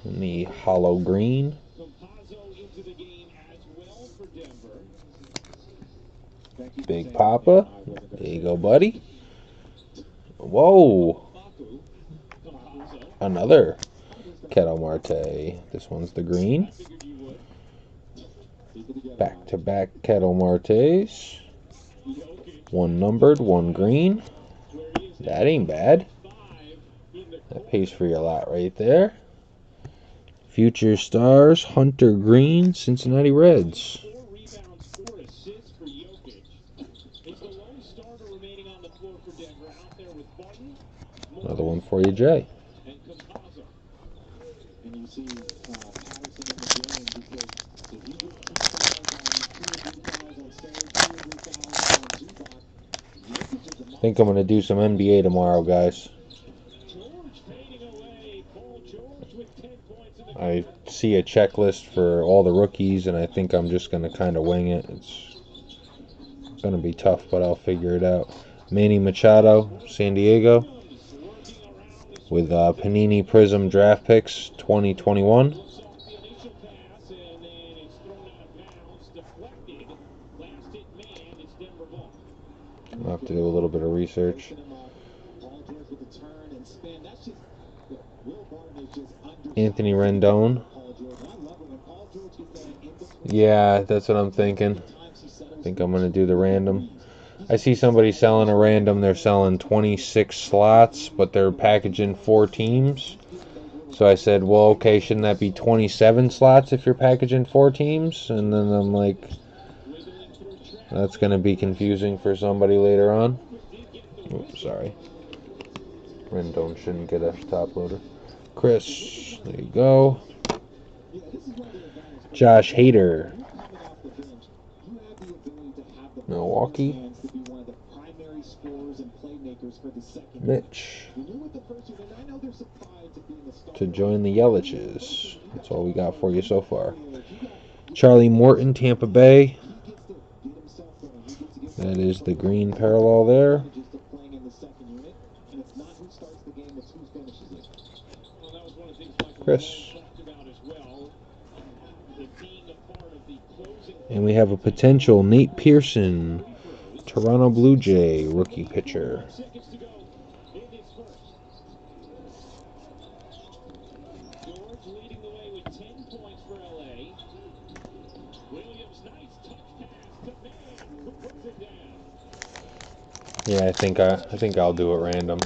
In the hollow green. Into the game as well for Denver. Big Papa. There you go, buddy. Whoa. Another Kettle Marte. This one's the green. Back-to-back Kettle Martes. One numbered, one green. That ain't bad. That pays for your lot right there. Future Stars, Hunter Green, Cincinnati Reds. Another one for you, Jay. And you see Patterson in the game, because if you get 2 fouls on 2 or 3 fouls on Serge, 2 or 3 fouls on Zubac, Jokic is a I think I'm going to do some NBA tomorrow, guys. I see a checklist for all the rookies, and I think I'm just going to kind of wing it. It's going to be tough, but I'll figure it out. Manny Machado, San Diego, with Panini Prism draft picks 2021. I'll have to do a little bit of research. Anthony Rendon. Yeah, that's what I'm thinking. I think I'm going to do the random. I see somebody selling a random. They're selling 26 slots, but they're packaging 4 teams. So I said, well, okay, shouldn't that be 27 slots if you're packaging 4 teams? And then I'm like, that's going to be confusing for somebody later on. Oops, sorry. Rendon shouldn't get a top loader. Chris, there you go. Josh Hader, Milwaukee. Mitch to join the Yeliches. That's all we got for you so far. Charlie Morton, Tampa Bay. That is the green parallel there. Chris. And we have a potential Nate Pearson, Toronto Blue Jay rookie pitcher. Yeah, I think I'll do it random.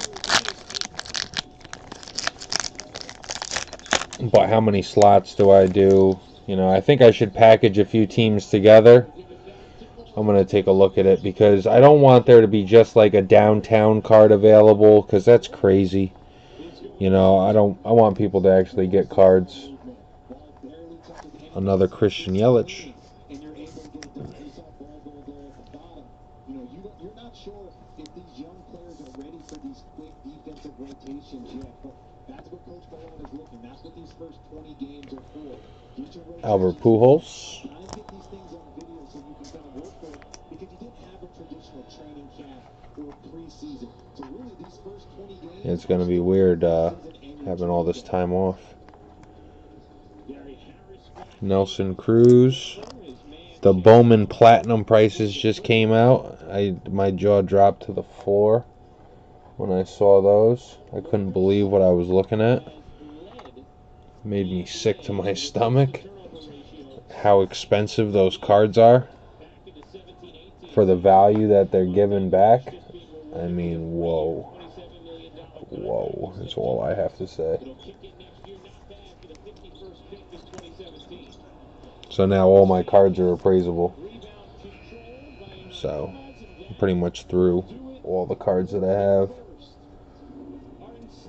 But how many slots do I do? You know, I think I should package a few teams together. I'm going to take a look at it because I don't want there to be just like a downtown card available, because that's crazy. You know, I want people to actually get cards. Another Christian Yelich. You're not sure if these young players are ready for these quick these first 20 games are for. Get your Albert Pujols. and I get these things on video so you can kind of work for it because you didn't have a traditional training camp or preseason. So really, these first 20 games. It's going to be weird having all this time off. Nelson Cruz. The Bowman Platinum prices just came out. My jaw dropped to the floor when I saw those. I couldn't believe what I was looking at. Made me sick to my stomach. How expensive those cards are for the value that they're giving back. I mean, whoa. Whoa, that's all I have to say. So now all my cards are appraisable. So I'm pretty much through all the cards that I have.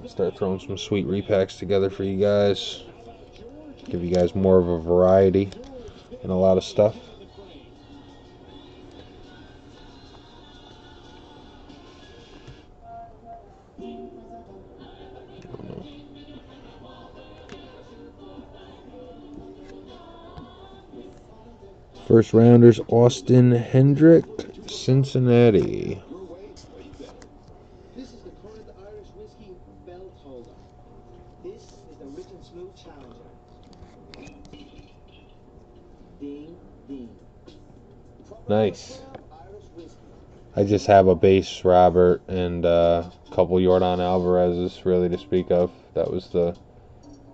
Start throwing some sweet repacks together for you guys. Give you guys more of a variety and a lot of stuff. First rounders, Austin Hendrick, Cincinnati. This is the current Irish whiskey belt holder. This is the Rich and Smooth Challenger. Ding, ding. Nice. I just have a base Robert and a couple Yordan Alvarez's really to speak of. That was the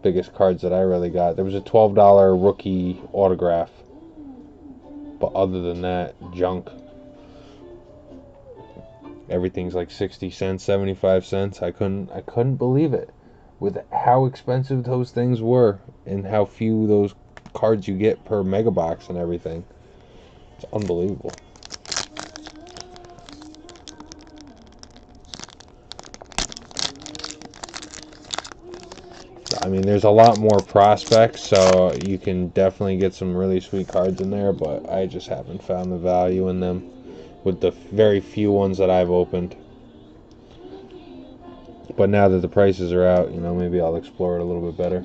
biggest cards that I really got. There was a $12 rookie autograph. But other than that, junk. Everything's like 60 cents, 75 cents. I couldn't believe it with how expensive those things were and how few those cards you get per mega box and everything. It's unbelievable. I mean, there's a lot more prospects, so you can definitely get some really sweet cards in there, but I just haven't found the value in them with the very few ones that I've opened. But now that the prices are out, you know, maybe I'll explore it a little bit better.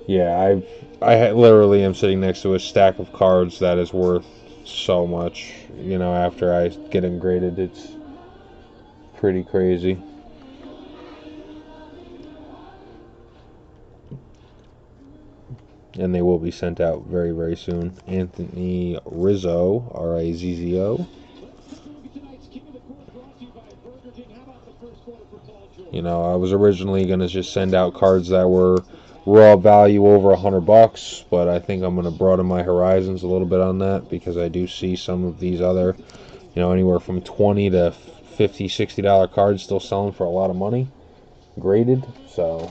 Yeah, I literally am sitting next to a stack of cards that is worth so much. You know, after I get them graded, it's pretty crazy. And they will be sent out very, very soon. Anthony Rizzo, R-I-Z-Z-O. You know, I was originally going to just send out cards that were raw value over $100, but I think I'm going to broaden my horizons a little bit on that because I do see some of these other, you know, anywhere from $20 to $50, $60 cards still selling for a lot of money, graded. So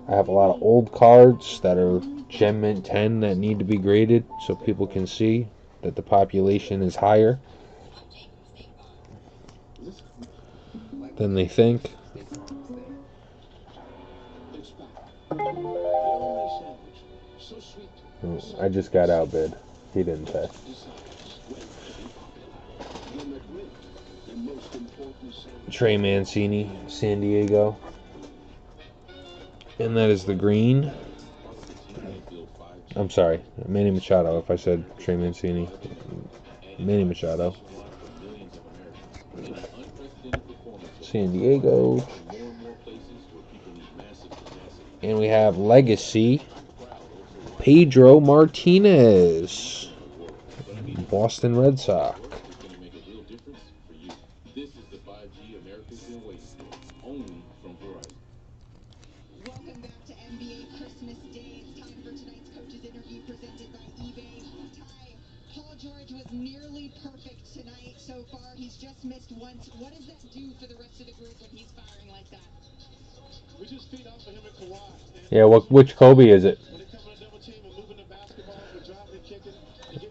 I have a lot of old cards that are Gem Mint 10 that need to be graded so people can see that the population is higher than they think. I just got outbid. He didn't pay. Trey Mancini, San Diego. And that is the green. I'm sorry, Manny Machado. If I said Trey Mancini, Manny Machado. San Diego. And we have Legacy. Pedro Martinez. Boston Red Sox. Welcome back to NBA Christmas Day. It's time for tonight's coaches interview presented by eBay. Ty, Paul George was nearly perfect tonight so far. He's just missed once. What does that do for the rest of the group when he's firing like that? We just feed off of him and Kawhi. Yeah, which Kobe is it? When it comes to double team and moving the basketball, we're dropping and kicking.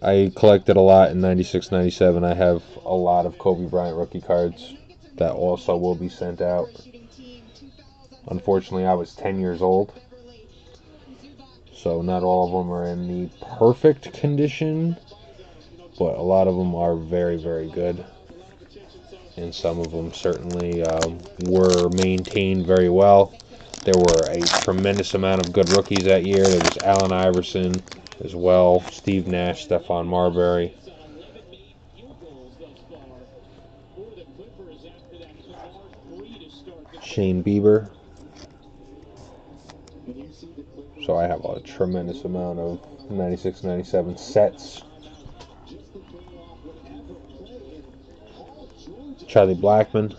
I collected a lot in 96, 97. I have a lot of Kobe Bryant rookie cards that also will be sent out. Unfortunately, I was 10 years old, so not all of them are in the perfect condition, but a lot of them are very, very good. and some of them certainly were maintained very well. There were a tremendous amount of good rookies that year. There was Allen Iverson as well, Steve Nash, Stephon Marbury. Shane Bieber. So I have a tremendous amount of 96, 97 sets. Charlie Blackman.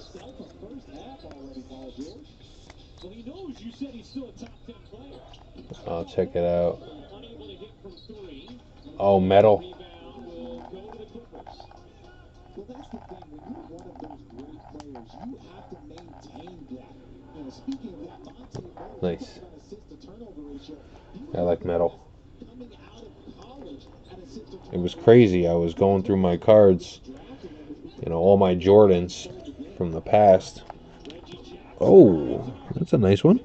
I'll check it out. Oh, metal. Nice. I like metal. It was crazy. I was going through my cards, all my Jordans from the past. Oh, that's a nice one.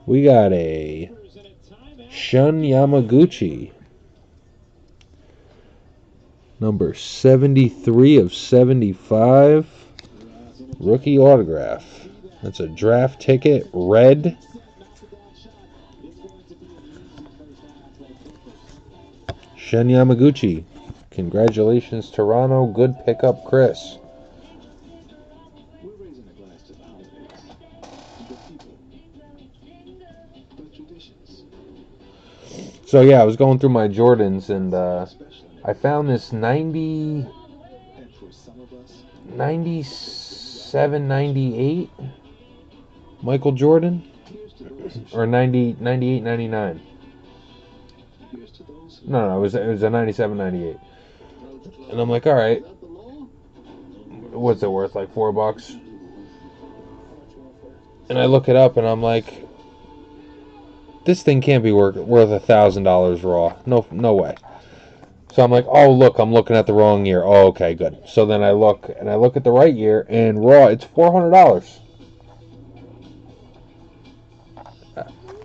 We got a Shun Yamaguchi, number 73 of 75, rookie autograph. That's a draft ticket, red. Shun Yamaguchi. Congratulations, Toronto. Good pickup, Chris. So yeah, I was going through my Jordans and I found this 97, 98 Michael Jordan, or 98, 99. No, it was a 97, 98. And I'm like, all right, what's it worth? Like $4? And I look it up and I'm like, this thing can't be worth $1,000 raw. No way. So I'm like, oh look, I'm looking at the wrong year. Oh, okay, good. So then I look at the right year, and raw, it's $400.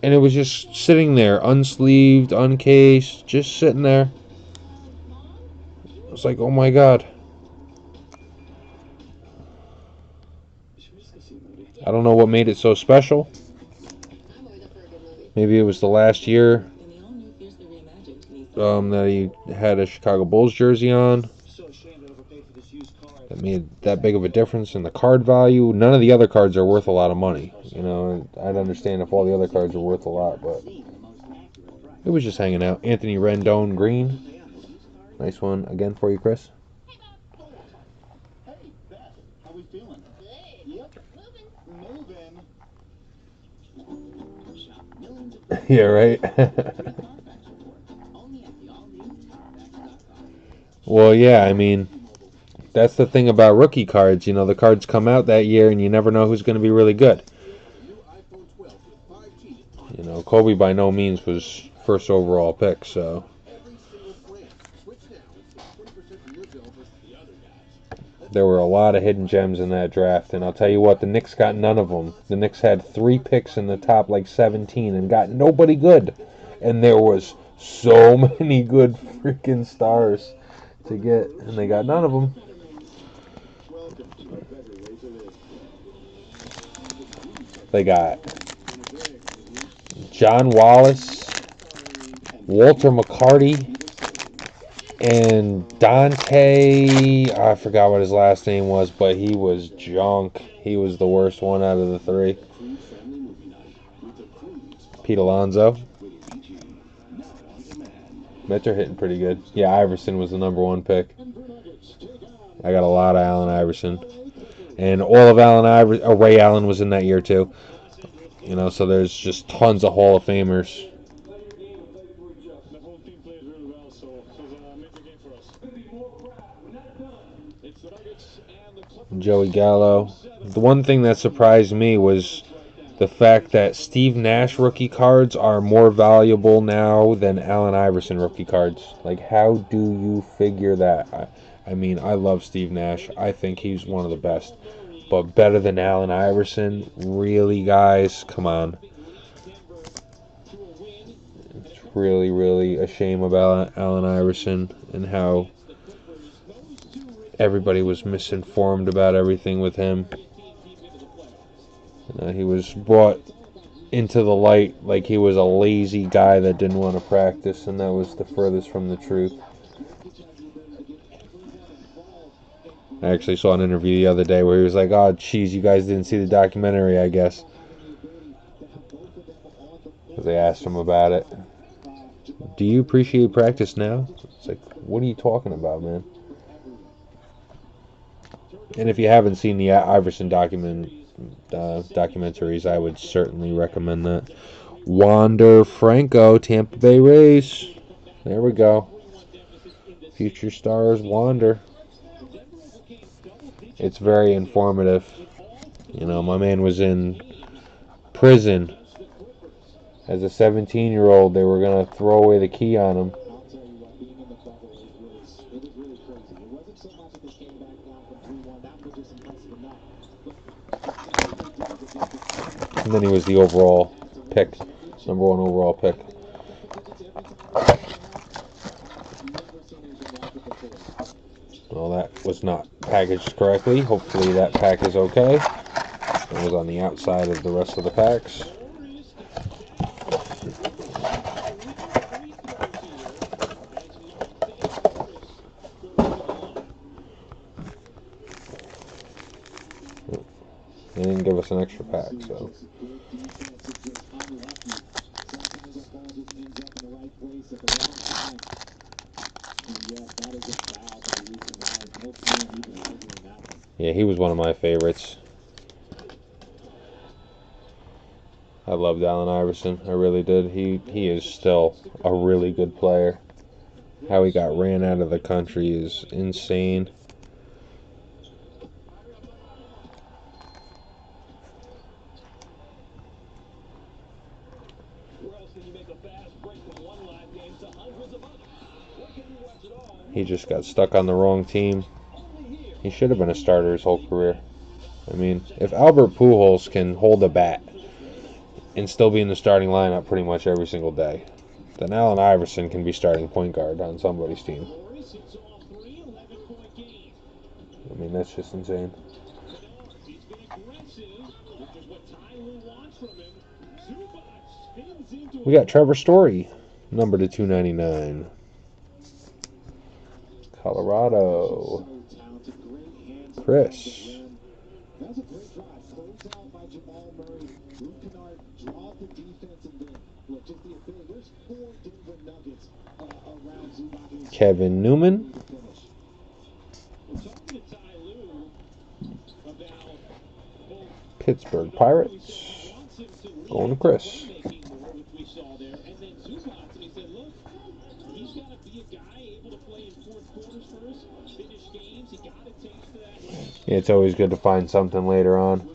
And it was just sitting there, unsleeved, uncased, just sitting there. I was like, oh my god. I don't know what made it so special. Maybe it was the last year that he had a Chicago Bulls jersey on. That made that big of a difference in the card value. None of the other cards are worth a lot of money. I'd understand if all the other cards are worth a lot, but it was just hanging out. Anthony Rendon green. Nice one again for you, Chris. How we feeling? Yep. Moving. Yeah, right. Well, yeah, I mean, that's the thing about rookie cards. The cards come out that year, and you never know who's going to be really good. Kobe by no means was first overall pick, so. There were a lot of hidden gems in that draft, and I'll tell you what, the Knicks got none of them. The Knicks had 3 picks in the top, 17, and got nobody good. And there was so many good freaking stars to get, and they got none of them. They got John Wallace, Walter McCarty, and Dante, I forgot what his last name was, but he was junk. He was the worst one out of the 3. Pete Alonso. Mets are hitting pretty good. Yeah, Iverson was the number 1 pick. I got a lot of Allen Iverson. And all of Allen Iverson, Ray Allen was in that year too. So there's just tons of Hall of Famers. Joey Gallo. The one thing that surprised me was the fact that Steve Nash rookie cards are more valuable now than Allen Iverson rookie cards. How do you figure that? I mean, I love Steve Nash. I think he's one of the best. But better than Allen Iverson? Really, guys? Come on. It's really, really a shame about Allen Iverson and how everybody was misinformed about everything with him. He was brought into the light like he was a lazy guy that didn't want to practice, and that was the furthest from the truth. I actually saw an interview the other day where he was like, "Oh, geez, you guys didn't see the documentary, I guess." Because they asked him about it. Do you appreciate practice now? It's like, what are you talking about, man? And if you haven't seen the Iverson documentaries, I would certainly recommend that. Wander Franco, Tampa Bay Rays. There we go. Future stars Wander. It's very informative. You know, my man was in prison as a 17-year-old. They were going to throw away the key on him. And then he was the overall pick, number 1 overall pick. Well, that was not packaged correctly. Hopefully that pack is okay. It was on the outside of the rest of the packs. They didn't give us an extra pack, so. Yeah, he was one of my favorites. I loved Allen Iverson. I really did. He is still a really good player. How he got ran out of the country is insane. He just got stuck on the wrong team. He should have been a starter his whole career. I mean, if Albert Pujols can hold a bat and still be in the starting lineup pretty much every single day, then Allen Iverson can be starting point guard on somebody's team. I mean, that's just insane. We got Trevor Story, number to 299. Colorado. Chris. Kevin Newman. Pittsburgh Pirates. Going to Chris. Yeah, it's always good to find something later on.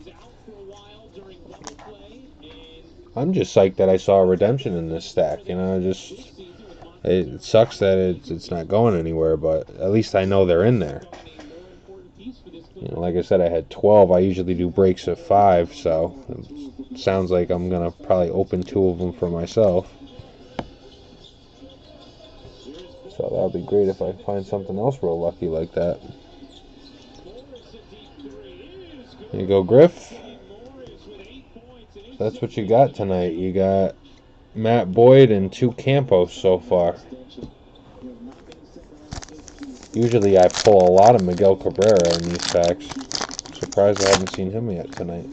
I'm just psyched that I saw a redemption in this stack. You know, it sucks that it's not going anywhere, but at least I know they're in there. You know, like I said, I had 12. I usually do breaks of 5, so it sounds like I'm gonna probably open 2 of them for myself. So that'll be great if I find something else real lucky like that. Here you go, Griff. That's what you got tonight. You got Matt Boyd and 2 Campos so far. Usually I pull a lot of Miguel Cabrera in these packs. Surprised I haven't seen him yet tonight.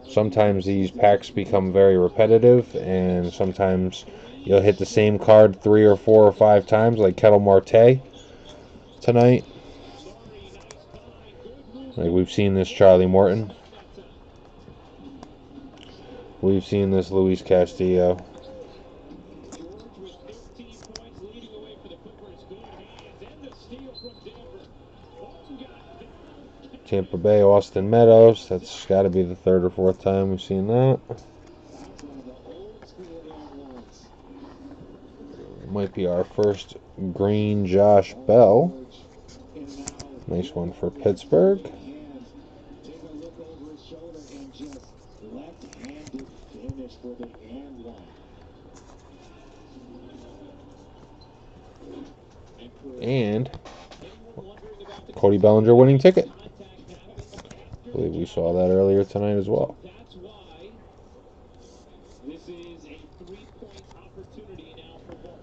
Sometimes these packs become very repetitive, and sometimes you'll hit the same card 3 or 4 or 5 times, like Ketel Marte tonight. Like we've seen this Charlie Morton. We've seen this Luis Castillo. Tampa Bay, Austin Meadows. That's got to be the 3rd or 4th time we've seen that. Might be our first green Josh Bell. Nice one for Pittsburgh. And Cody Bellinger winning ticket. I believe we saw that earlier tonight as well. That's why this is a 3-point opportunity now for Bull.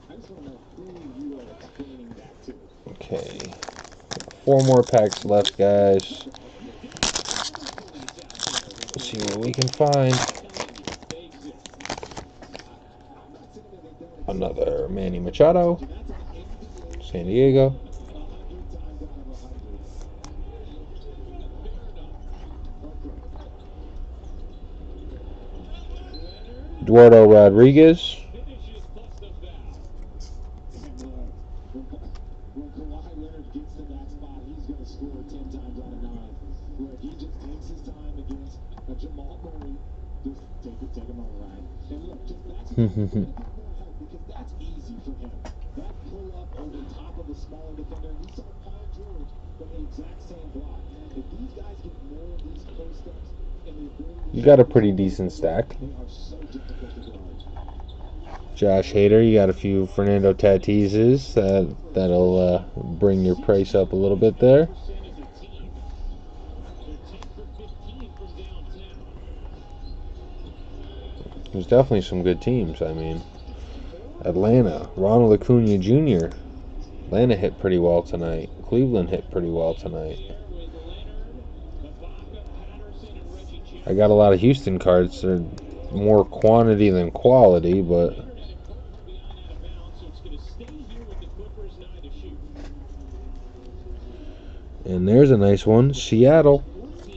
I just want to know who you are explaining that to. Okay. 4 more packs left, guys. Let's see what we can find. Another Manny Machado. San Diego. Eduardo Rodriguez. When Kawhi Leonard gets to that spot, he's going to score 10 times out of 9. Where if he just takes his time against a Jamal Murray, just take him on a ride. And look, just that's a little bit more help because that's easy for him. That pull up over top of a smaller defender. We saw Paul George from the exact same block. If these guys get more of these post ups and the ability, You got a pretty decent stack. they are so difficult to guard. Josh Hader, you got a few Fernando Tatises. That'll bring your price up a little bit there. There's definitely some good teams. I mean, Atlanta, Ronald Acuna Jr. Atlanta hit pretty well tonight. Cleveland hit pretty well tonight. I got a lot of Houston cards. They're more quantity than quality, but and there's a nice one. Seattle,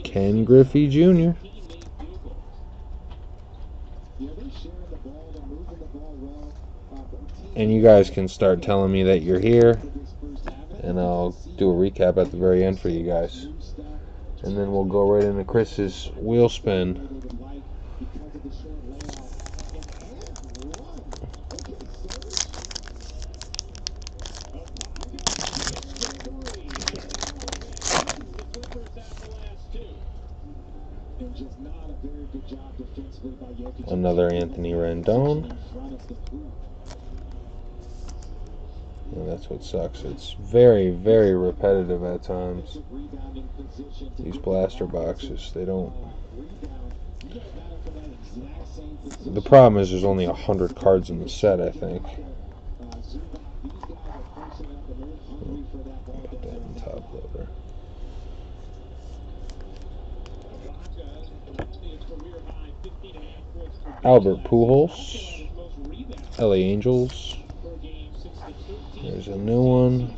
Ken Griffey Jr. And you guys can start telling me that you're here, and I'll do a recap at the very end for you guys. And then we'll go right into Chris's wheel spin. Another Anthony Rendon. And that's what sucks. It's very, very repetitive at times. These blaster boxes, they don't... The problem is there's only 100 cards in the set, I think. Put that in top loader. Albert Pujols, LA Angels. There's a new one.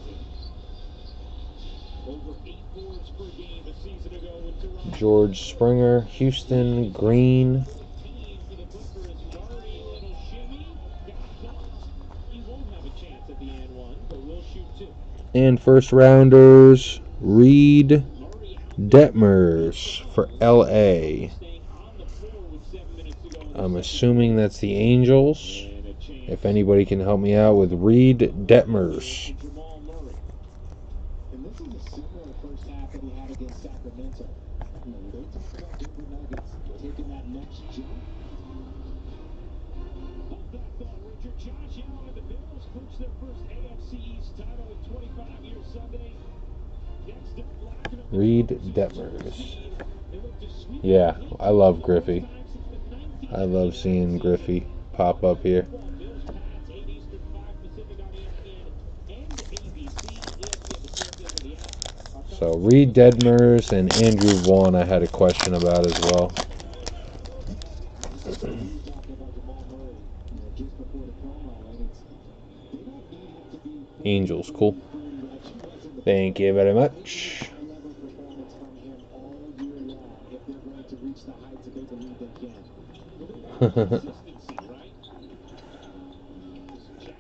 George Springer, Houston, green. And first rounders, Reed Detmers for LA. I'm assuming that's the Angels. If anybody can help me out with Reed Detmers. And this is a similar first half that he had against Sacramento. They talk about Denver Nuggets taking that next jump. Hold that thought, Richard. Josh Allen and the Bills clinched their first AFC East title in 25 years Sunday. Next up, locking up Reed Detmers. Yeah, I love Griffey. I love seeing Griffey pop up here. So Reed Detmers and Andrew Vaughn I had a question about as well. Angels, cool. Thank you very much.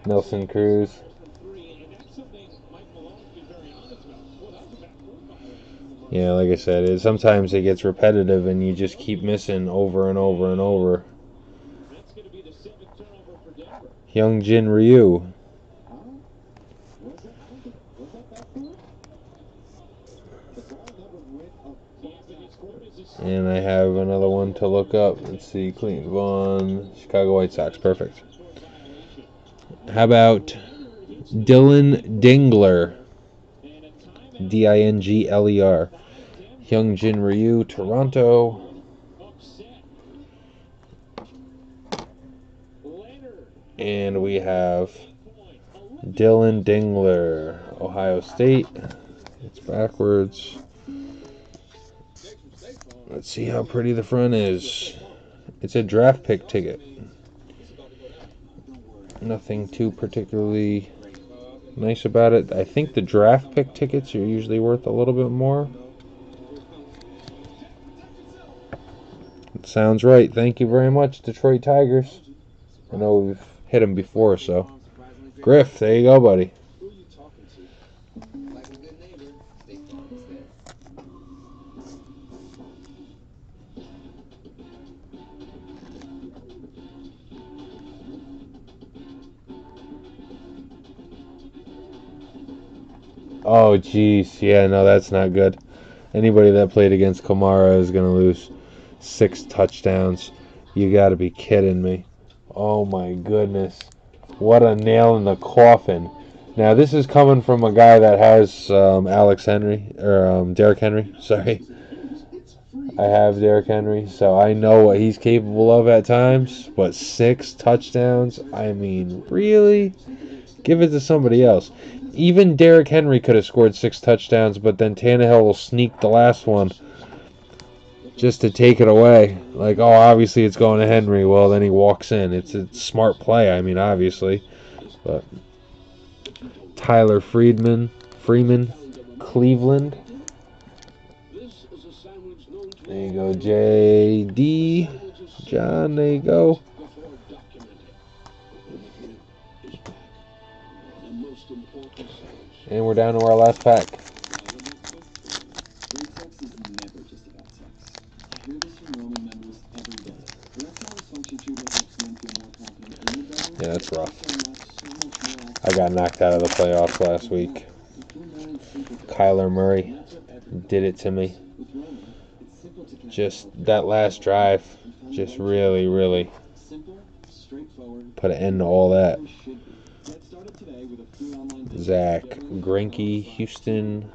Nelson Cruz. Yeah, like I said, sometimes it gets repetitive and you just keep missing over and over and over. Young Jin Ryu. And I have another one to look up. Let's see, Clean Vaughn, Chicago White Sox, perfect. How about Dylan Dingler? Dingler. Hyunjin Ryu, Toronto. And we have Dylan Dingler, Ohio State. It's backwards. Let's see how pretty the front is. It's a draft pick ticket. Nothing too particularly nice about it. I think the draft pick tickets are usually worth a little bit more. It sounds right. Thank you very much, Detroit Tigers. I know we've hit them before, so. Griff, there you go, buddy. Oh, jeez. Yeah, no, that's not good. Anybody that played against Kamara is going to lose 6 touchdowns. You got to be kidding me. Oh, my goodness. What a nail in the coffin. Now, this is coming from a guy that has Derrick Henry. Sorry. I have Derrick Henry, so I know what he's capable of at times. But 6 touchdowns? I mean, really? Give it to somebody else. Even Derrick Henry could have scored 6 touchdowns, but then Tannehill will sneak the last one just to take it away. Like, oh, obviously it's going to Henry. Well, then he walks in. It's a smart play, I mean, obviously. But Tyler Freeman, Cleveland. There you go, J.D. John, there you go. And we're down to our last pack. Yeah, that's rough. I got knocked out of the playoffs last week. Kyler Murray did it to me. Just that last drive, just really, really put an end to all that. Zach Greinke, Houston.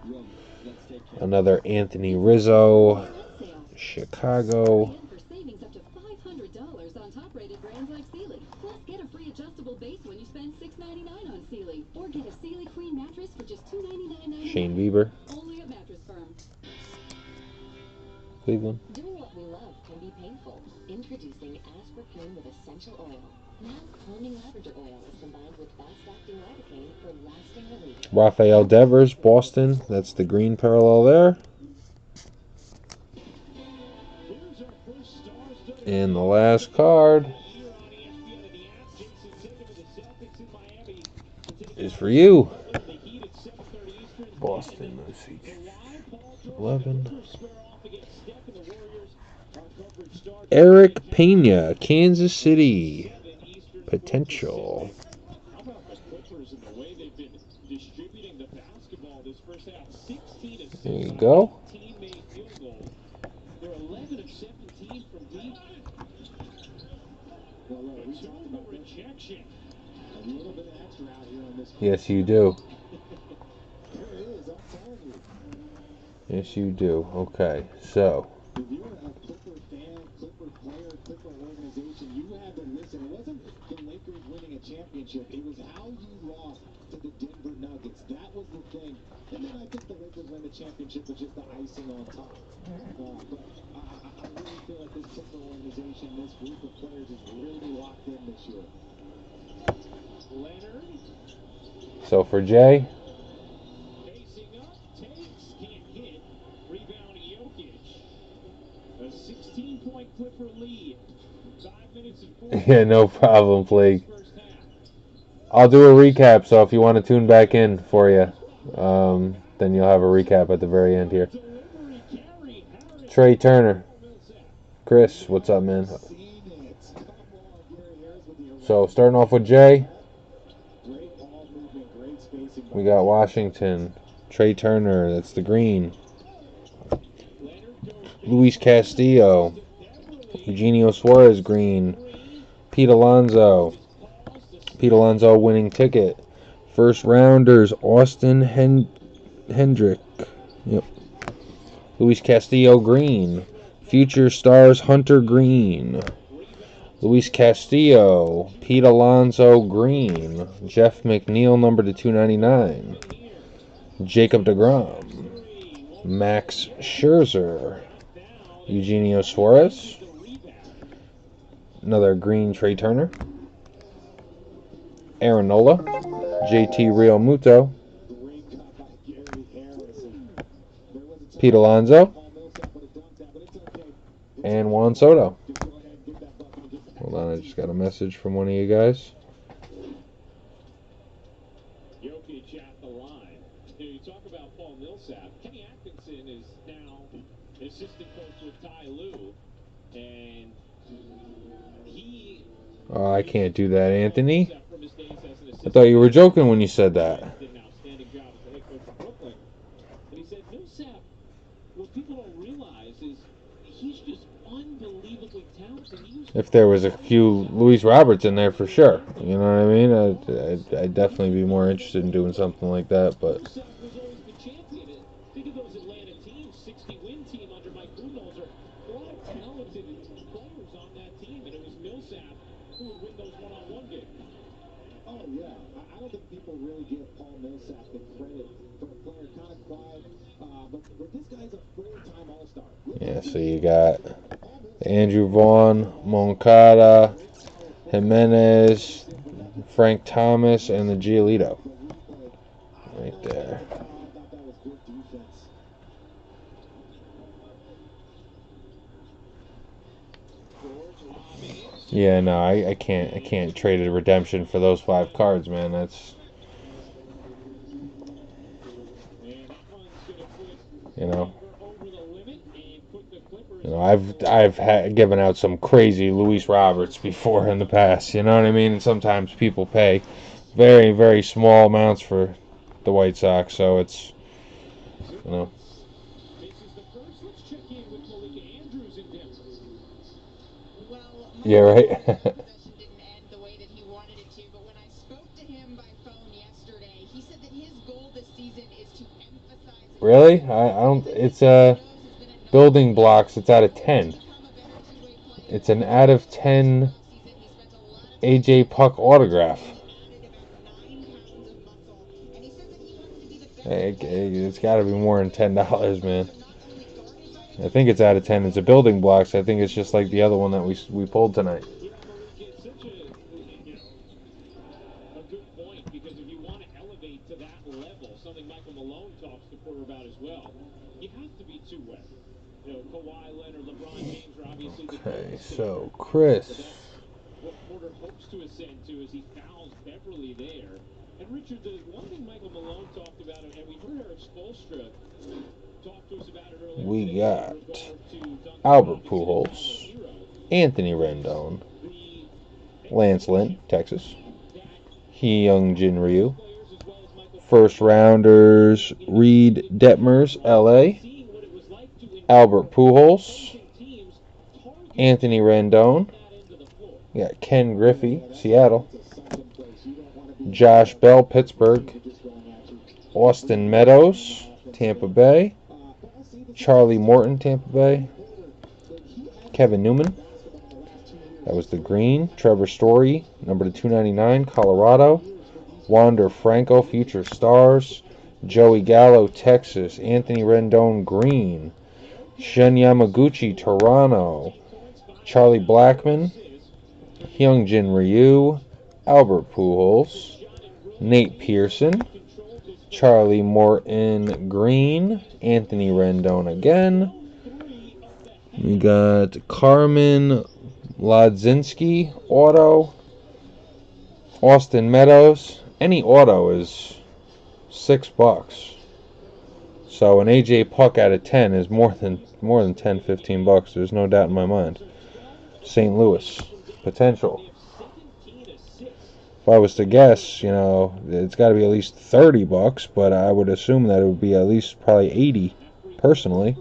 Another Anthony Rizzo, Chicago. Shane Bieber. Cleveland. Doing what we love can be painful. Introducing Ash Perfume with essential oil. Now, calming lavender oil is combined with fast-acting lidocaine for lasting relief. Rafael Devers, Boston. That's the green parallel there. And the last card is for you. Boston, let's see. 11. Eric Pena, Kansas City. Potential. There you go. Yes, you do. Yes, you do. Okay, so. If you were a Clipper fan, Clipper player, Clipper organization, you had to listen. It wasn't the Lakers winning a championship. It was how you lost to the Denver Nuggets. That was the thing. And then I think the Lakers win the championship was just the icing on top. But I really feel like this Clipper organization, this group of players is really locked in this year. Leonard. So for Jay. Facing up, takes, can't hit. Rebound Jokic. A 16-point Clipper lead. 5 minutes and 4 Yeah, no problem, Plague. I'll do a recap, so if you want to tune back in for you, then you'll have a recap at the very end here. Trey Turner. Chris, what's up, man? So, starting off with Jay. We got Washington. Trey Turner, that's the green. Luis Castillo. Eugenio Suarez, green. Pete Alonso. Pete Alonso winning ticket. First rounders, Austin Hendrick. Yep. Luis Castillo green. Future Stars Hunter green. Luis Castillo. Pete Alonso green. Jeff McNeil number to 299. Jacob deGrom. Max Scherzer. Eugenio Suarez. Another green Trey Turner. Aaron Nola. JT Realmuto. Pete Alonso. And Juan Soto. Hold on, I just got a message from one of you guys. Jokic at the line. You talk about Paul Millsap. Kenny Atkinson is now assistant coach with Ty Lue, and he. Oh, I can't do that, Anthony. I thought you were joking when you said that. Did an outstanding job as the head coach of Brooklyn. And he said Millsap, what people don't realize is he's just unbelievably talented. If there was a few Luis Roberts in there, for sure. You know what I mean? I'd definitely be more interested in doing something like that, but... Millsap was always the champion. Think of those Atlanta teams, 60-win team under Mike Budenholzer. A lot of talented players on that team, and it was Millsap who would win those one-on-one games. Oh, yeah. I don't think people really give Paul Millsap the credit for a player kind of quiet, but this guy's a full-time all-star. Yeah, so you got Andrew Vaughn, Moncada, Jimenez, Frank Thomas, and the Giolito. Right there. Yeah, no, I can't trade a redemption for those 5 cards, man. That's, you know, I've given out some crazy Luis Roberts before in the past. You know what I mean? And sometimes people pay very, very small amounts for the White Sox, so it's, you know. Yeah, right. Possession didn't end the way that he wanted it to, but when I spoke to him by phone yesterday, he said that his goal this season is to emphasize. Really? I don't. It's building blocks. It's out of 10. It's an out of 10 AJ Puck autograph. It's got to be more than $10, man. I think it's out of 10. It's a building blocks. I think it's just like the other one that we pulled tonight. It's such a good point, because if you want to elevate to that level, something Michael Malone talks to Porter about as well, you have to be two-way. You know, Kawhi Leonard, LeBron James are obviously the Okay, so Chris. what Porter hopes to ascend to as he fouls Beverly there. And Richard, the one thing Michael Malone talked about, and we heard Eric Spoelstra talk to us about it earlier. We got Albert Pujols, Anthony Rendon, Lance Lynn, Texas, Hyunjin Ryu, first rounders Reed Detmers, LA, Albert Pujols, Anthony Rendon. We got Ken Griffey, Seattle, Josh Bell, Pittsburgh, Austin Meadows, Tampa Bay, Charlie Morton, Tampa Bay, Kevin Newman, that was the green, Trevor Story, number 299, Colorado, Wander Franco, Future Stars, Joey Gallo, Texas, Anthony Rendon, green, Shun Yamaguchi, Toronto, Charlie Blackmon, Hyunjin Ryu, Albert Pujols, Nate Pearson, Charlie Morton, green, Anthony Rendon again. We got Carmen Ladzinski, auto, Austin Meadows. Any auto is $6. So an AJ Puck out of 10 is more than $10-15. There's no doubt in my mind. St. Louis potential. If I was to guess, you know, it's got to be at least $30, but I would assume that it would be at least probably 80 personally.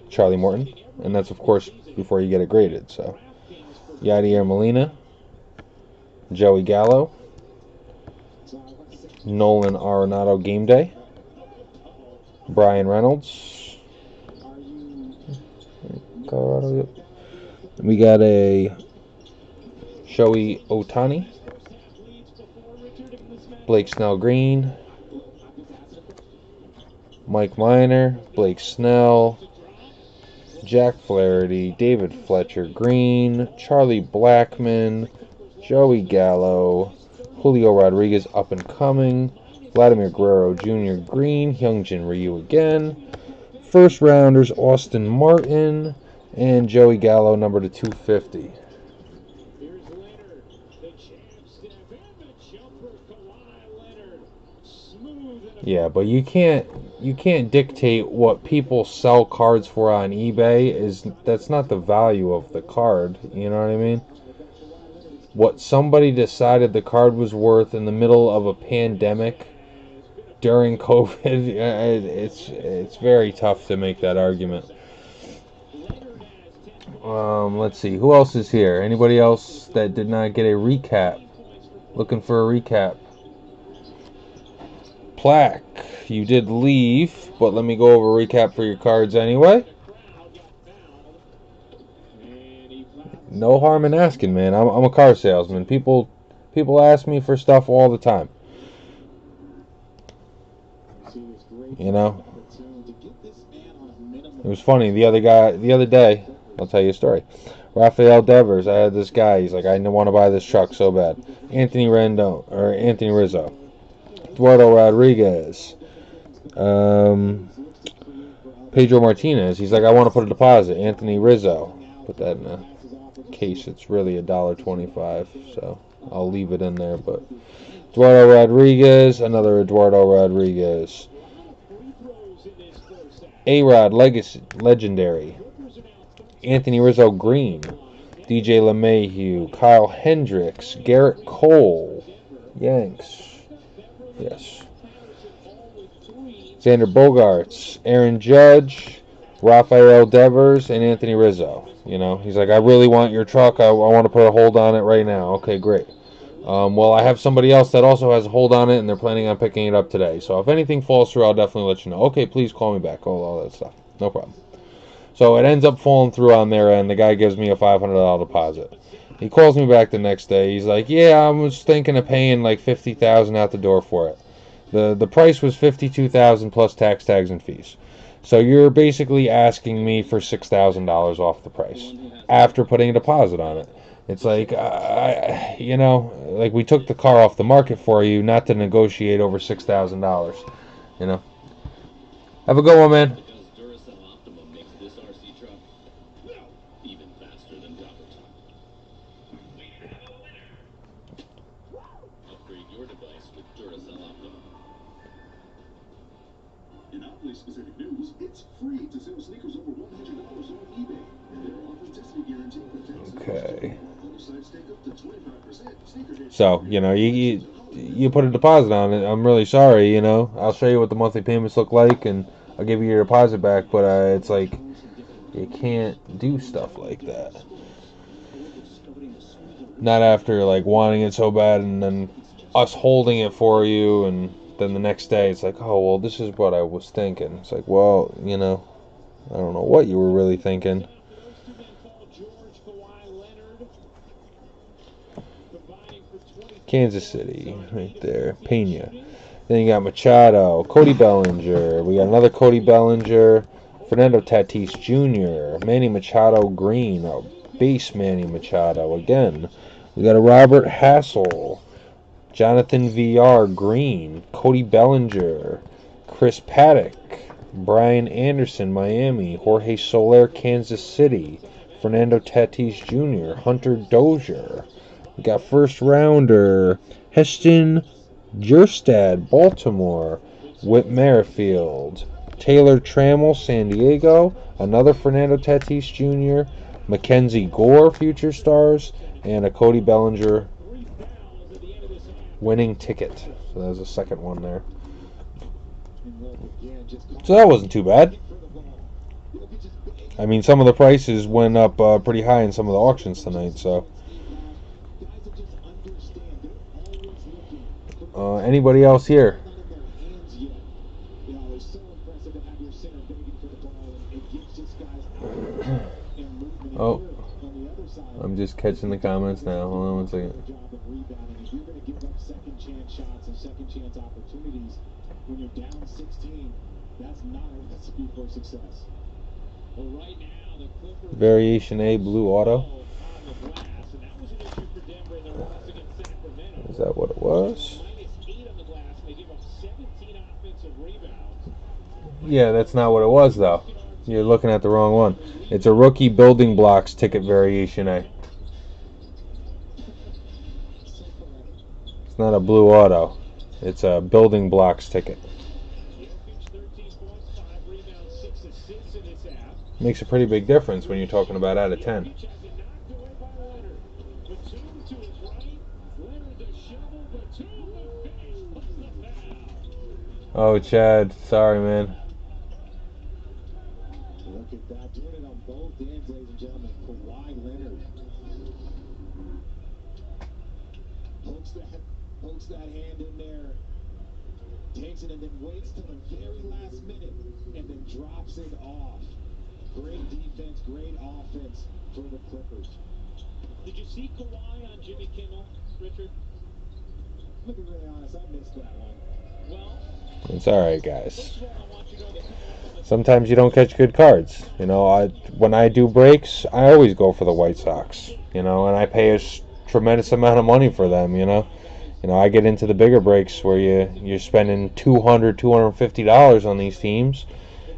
Charlie Morton, and that's of course before you get it graded. So Yadier Molina, Joey Gallo, Nolan Arenado game day. Brian Reynolds. Colorado. We got a Shohei Ohtani. Blake Snell green. Mike Minor. Blake Snell. Jack Flaherty. David Fletcher green. Charlie Blackmon. Joey Gallo. Julio Rodriguez up and coming. Vladimir Guerrero Jr. green. Hyunjin Ryu again. First rounders Austin Martin and Joey Gallo number to 250. Yeah, but you can't dictate what people sell cards for on eBay. That's not the value of the card, you know what I mean? What somebody decided the card was worth in the middle of a pandemic during COVID, it's very tough to make that argument. Let's see, who else is here? Anybody else that did not get a recap? Looking for a recap. Plaque, you did leave, but let me go over a recap for your cards anyway. No harm in asking, man. I'm a car salesman. People ask me for stuff all the time. You know, it was funny. The other day, I'll tell you a story. Rafael Devers, I had this guy. He's like, I want to buy this truck so bad. Anthony Rizzo, Eduardo Rodriguez, Pedro Martinez. He's like, I want to put a deposit. Anthony Rizzo, put that in a case. It's really $1.25, so I'll leave it in there. But Eduardo Rodriguez, another Eduardo Rodriguez. A-Rod Legendary. Anthony Rizzo Green. DJ LeMahieu. Kyle Hendricks. Garrett Cole. Yanks. Yes. Xander Bogaerts. Aaron Judge. Rafael Devers. And Anthony Rizzo. You know, he's like, I really want your truck. I want to put a hold on it right now. Okay, great. Well, I have somebody else that also has a hold on it, and they're planning on picking it up today. So if anything falls through, I'll definitely let you know. Okay, please call me back. All that stuff. No problem. So it ends up falling through on their end. The guy gives me a $500 deposit. He calls me back the next day. He's like, yeah, I was thinking of paying like $50,000 out the door for it. The price was $52,000 plus tags, and fees. So you're basically asking me for $6,000 off the price after putting a deposit on it. It's like, you know, like we took the car off the market for you, not to negotiate over $6,000. You know. Have a good one, man. In Oddly Specific News, it's free to sell sneakers over $100 on eBay. Their authenticity guarantee protects Okay. other sites take up to 25%. So, you know, you put a deposit on it. I'm really sorry, you know. I'll show you what the monthly payments look like, and I'll give you your deposit back. But it's like, you can't do stuff like that. Not after, like, wanting it so bad and then us holding it for you, and then the next day it's like, oh, well, this is what I was thinking. It's like, well, you know, I don't know what you were really thinking. Kansas City, right there. Pena. Then you got Machado, Cody Bellinger. We got another Cody Bellinger. Fernando Tatis Jr., Manny Machado Green, a base Manny Machado again. We got a Robert Hassel, Jonathan VR Green, Cody Bellinger, Chris Paddock, Brian Anderson Miami, Jorge Soler Kansas City, Fernando Tatis Jr., Hunter Dozier. We got first rounder Heston Kjerstad Baltimore, Whit Merrifield, Taylor Trammell San Diego, another Fernando Tatis Jr., Mackenzie Gore Future Stars, and a Cody Bellinger winning ticket. So there's a second one there. So that wasn't too bad. I mean, some of the prices went up pretty high in some of the auctions tonight, so. Anybody else here? Not in their hands yet. You know, it's so impressive to have your center begging for the ball, and it gives just guys outlet and movement. Oh, On the other side, I'm just catching the comments now. Hold on one second. job of rebounding. If you're going to give up second chance shots and second chance opportunities when you're down 16, that's not a recipe for success. Well, right now, the Clippers Variation A, blue auto. on the glass, and that was an issue for Denver in their loss against Sacramento. Is that what it was? -8 on the glass, and they give up 17 offensive rebounds. Yeah, that's not what it was, though. You're looking at the wrong one. It's a rookie building blocks ticket variation A. It's not a blue auto. It's a building blocks ticket. Jokic, 13 points, 5 rebounds, 6 assists in this half. Makes a pretty big difference when you're talking about out of 10. Jokic has it knocked away by Leonard. Batum to his right. Leonard the shovel. Batum the finish plus the foul. Oh, Chad. Sorry, man. Look at that, doing it on both ends, ladies and gentlemen. Kawhi Leonard pokes that hand in there, takes it, and then waits till the very last minute, and then drops it off. Great defense, great offense for the Clippers. Did you see Kawhi on Jimmy Kimmel, Richard? I'm gonna be really honest, I missed that one. Well, It's all right, first guys. of all, I want you to know that coming up on the Sometimes you don't catch good cards. You know, when I do breaks, I always go for the White Sox. You know, and I pay a tremendous amount of money for them. You know, I get into the bigger breaks where you're spending $200, $250 on these teams,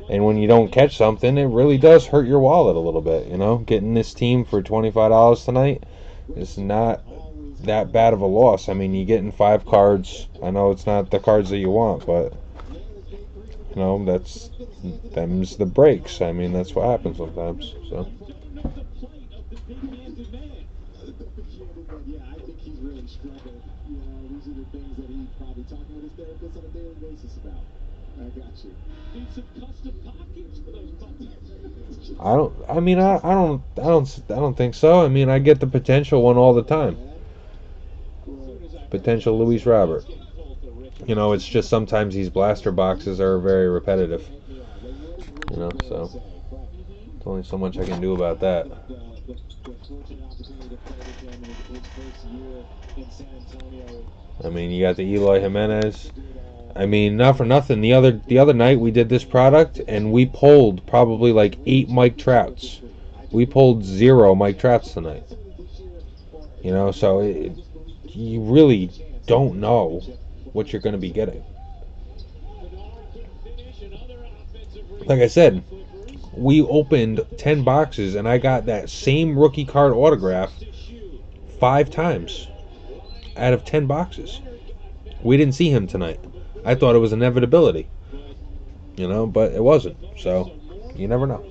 and when you don't catch something, it really does hurt your wallet a little bit. You know, getting this team for $25 tonight is not that bad of a loss. I mean, you're getting 5 cards. I know it's not the cards that you want, but you know, them's the breaks. I mean, that's what happens sometimes. So. don't know the plight of the big man demand. Yeah, I think he's really struggling. You know, these are the things that he's probably talking with his therapist on a daily basis about. I got you. Need some custom pockets for those buttons. I don't think so. I mean, I get the potential one all the time. Potential Luis Robert. You know, it's just sometimes these blaster boxes are very repetitive. You know, so there's only so much I can do about that. The fortunate opportunity to play with him in his first year in San Antonio. I mean, you got the Eloy Jimenez. I mean, not for nothing. The other night we did this product and we pulled probably like 8 Mike Trouts. We pulled 0 Mike Trouts tonight. You know, so you really don't know what you're going to be getting. Like I said, we opened 10 boxes and I got that same rookie card autograph 5 times out of 10 boxes. We didn't see him tonight. I thought it was inevitability, you know, but it wasn't. So you never know.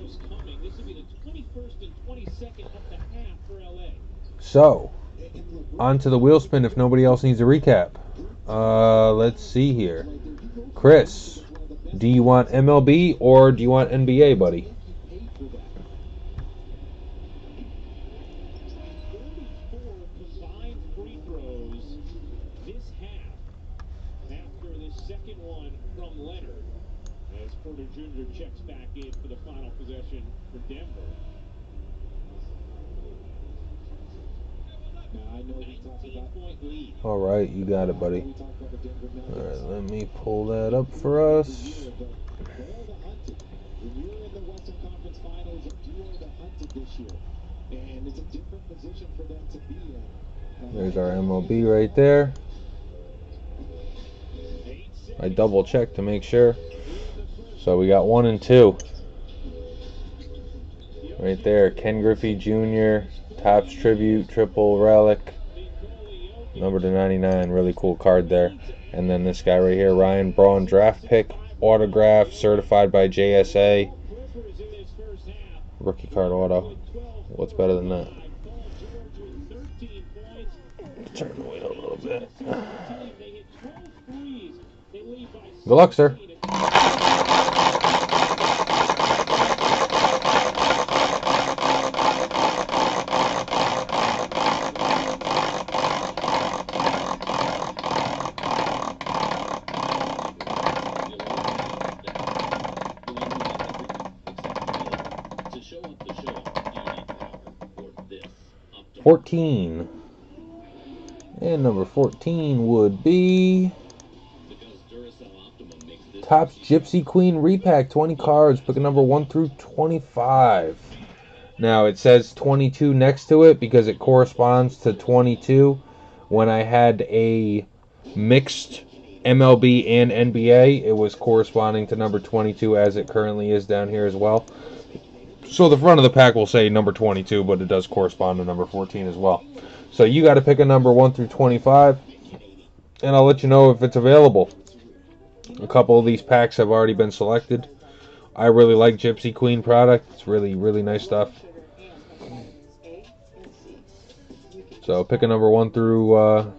So on to the wheel spin if nobody else needs a recap. Let's see here. Chris, do you want MLB or do you want NBA, buddy? Jr. checks back in for the final possession for Denver. Now, I know we talked about 19-point lead. All right, you got it, buddy. All right, let me pull that up for us. When you're in the Western Conference Finals, you are the hunted this year, and it's a different position for them to be in. There's our MLB right there. I double checked to make sure. So we got 1 and 2. Right there, Ken Griffey Jr., Topps Tribute, Triple Relic, number to 99, really cool card there. And then this guy right here, Ryan Braun, draft pick, autograph, certified by JSA, rookie card auto. What's better than that? Turn the weight a little bit. Good luck, sir. To show up the show, you need power. Or this. Up to 14. And number 14 would be because Duracell Optimum makes this Topps Gypsy Queen repack, 20 cards, picking number 1 through 25. Now it says 22 next to it because it corresponds to 22 when I had a mixed MLB and NBA. It was corresponding to number 22 as it currently is down here as well. So the front of the pack will say number 22, but it does correspond to number 14 as well. So you got to pick a number 1 through 25, and I'll let you know if it's available. A couple of these packs have already been selected. I really like Gypsy Queen product. It's really, really nice stuff. So pick a number 1 through,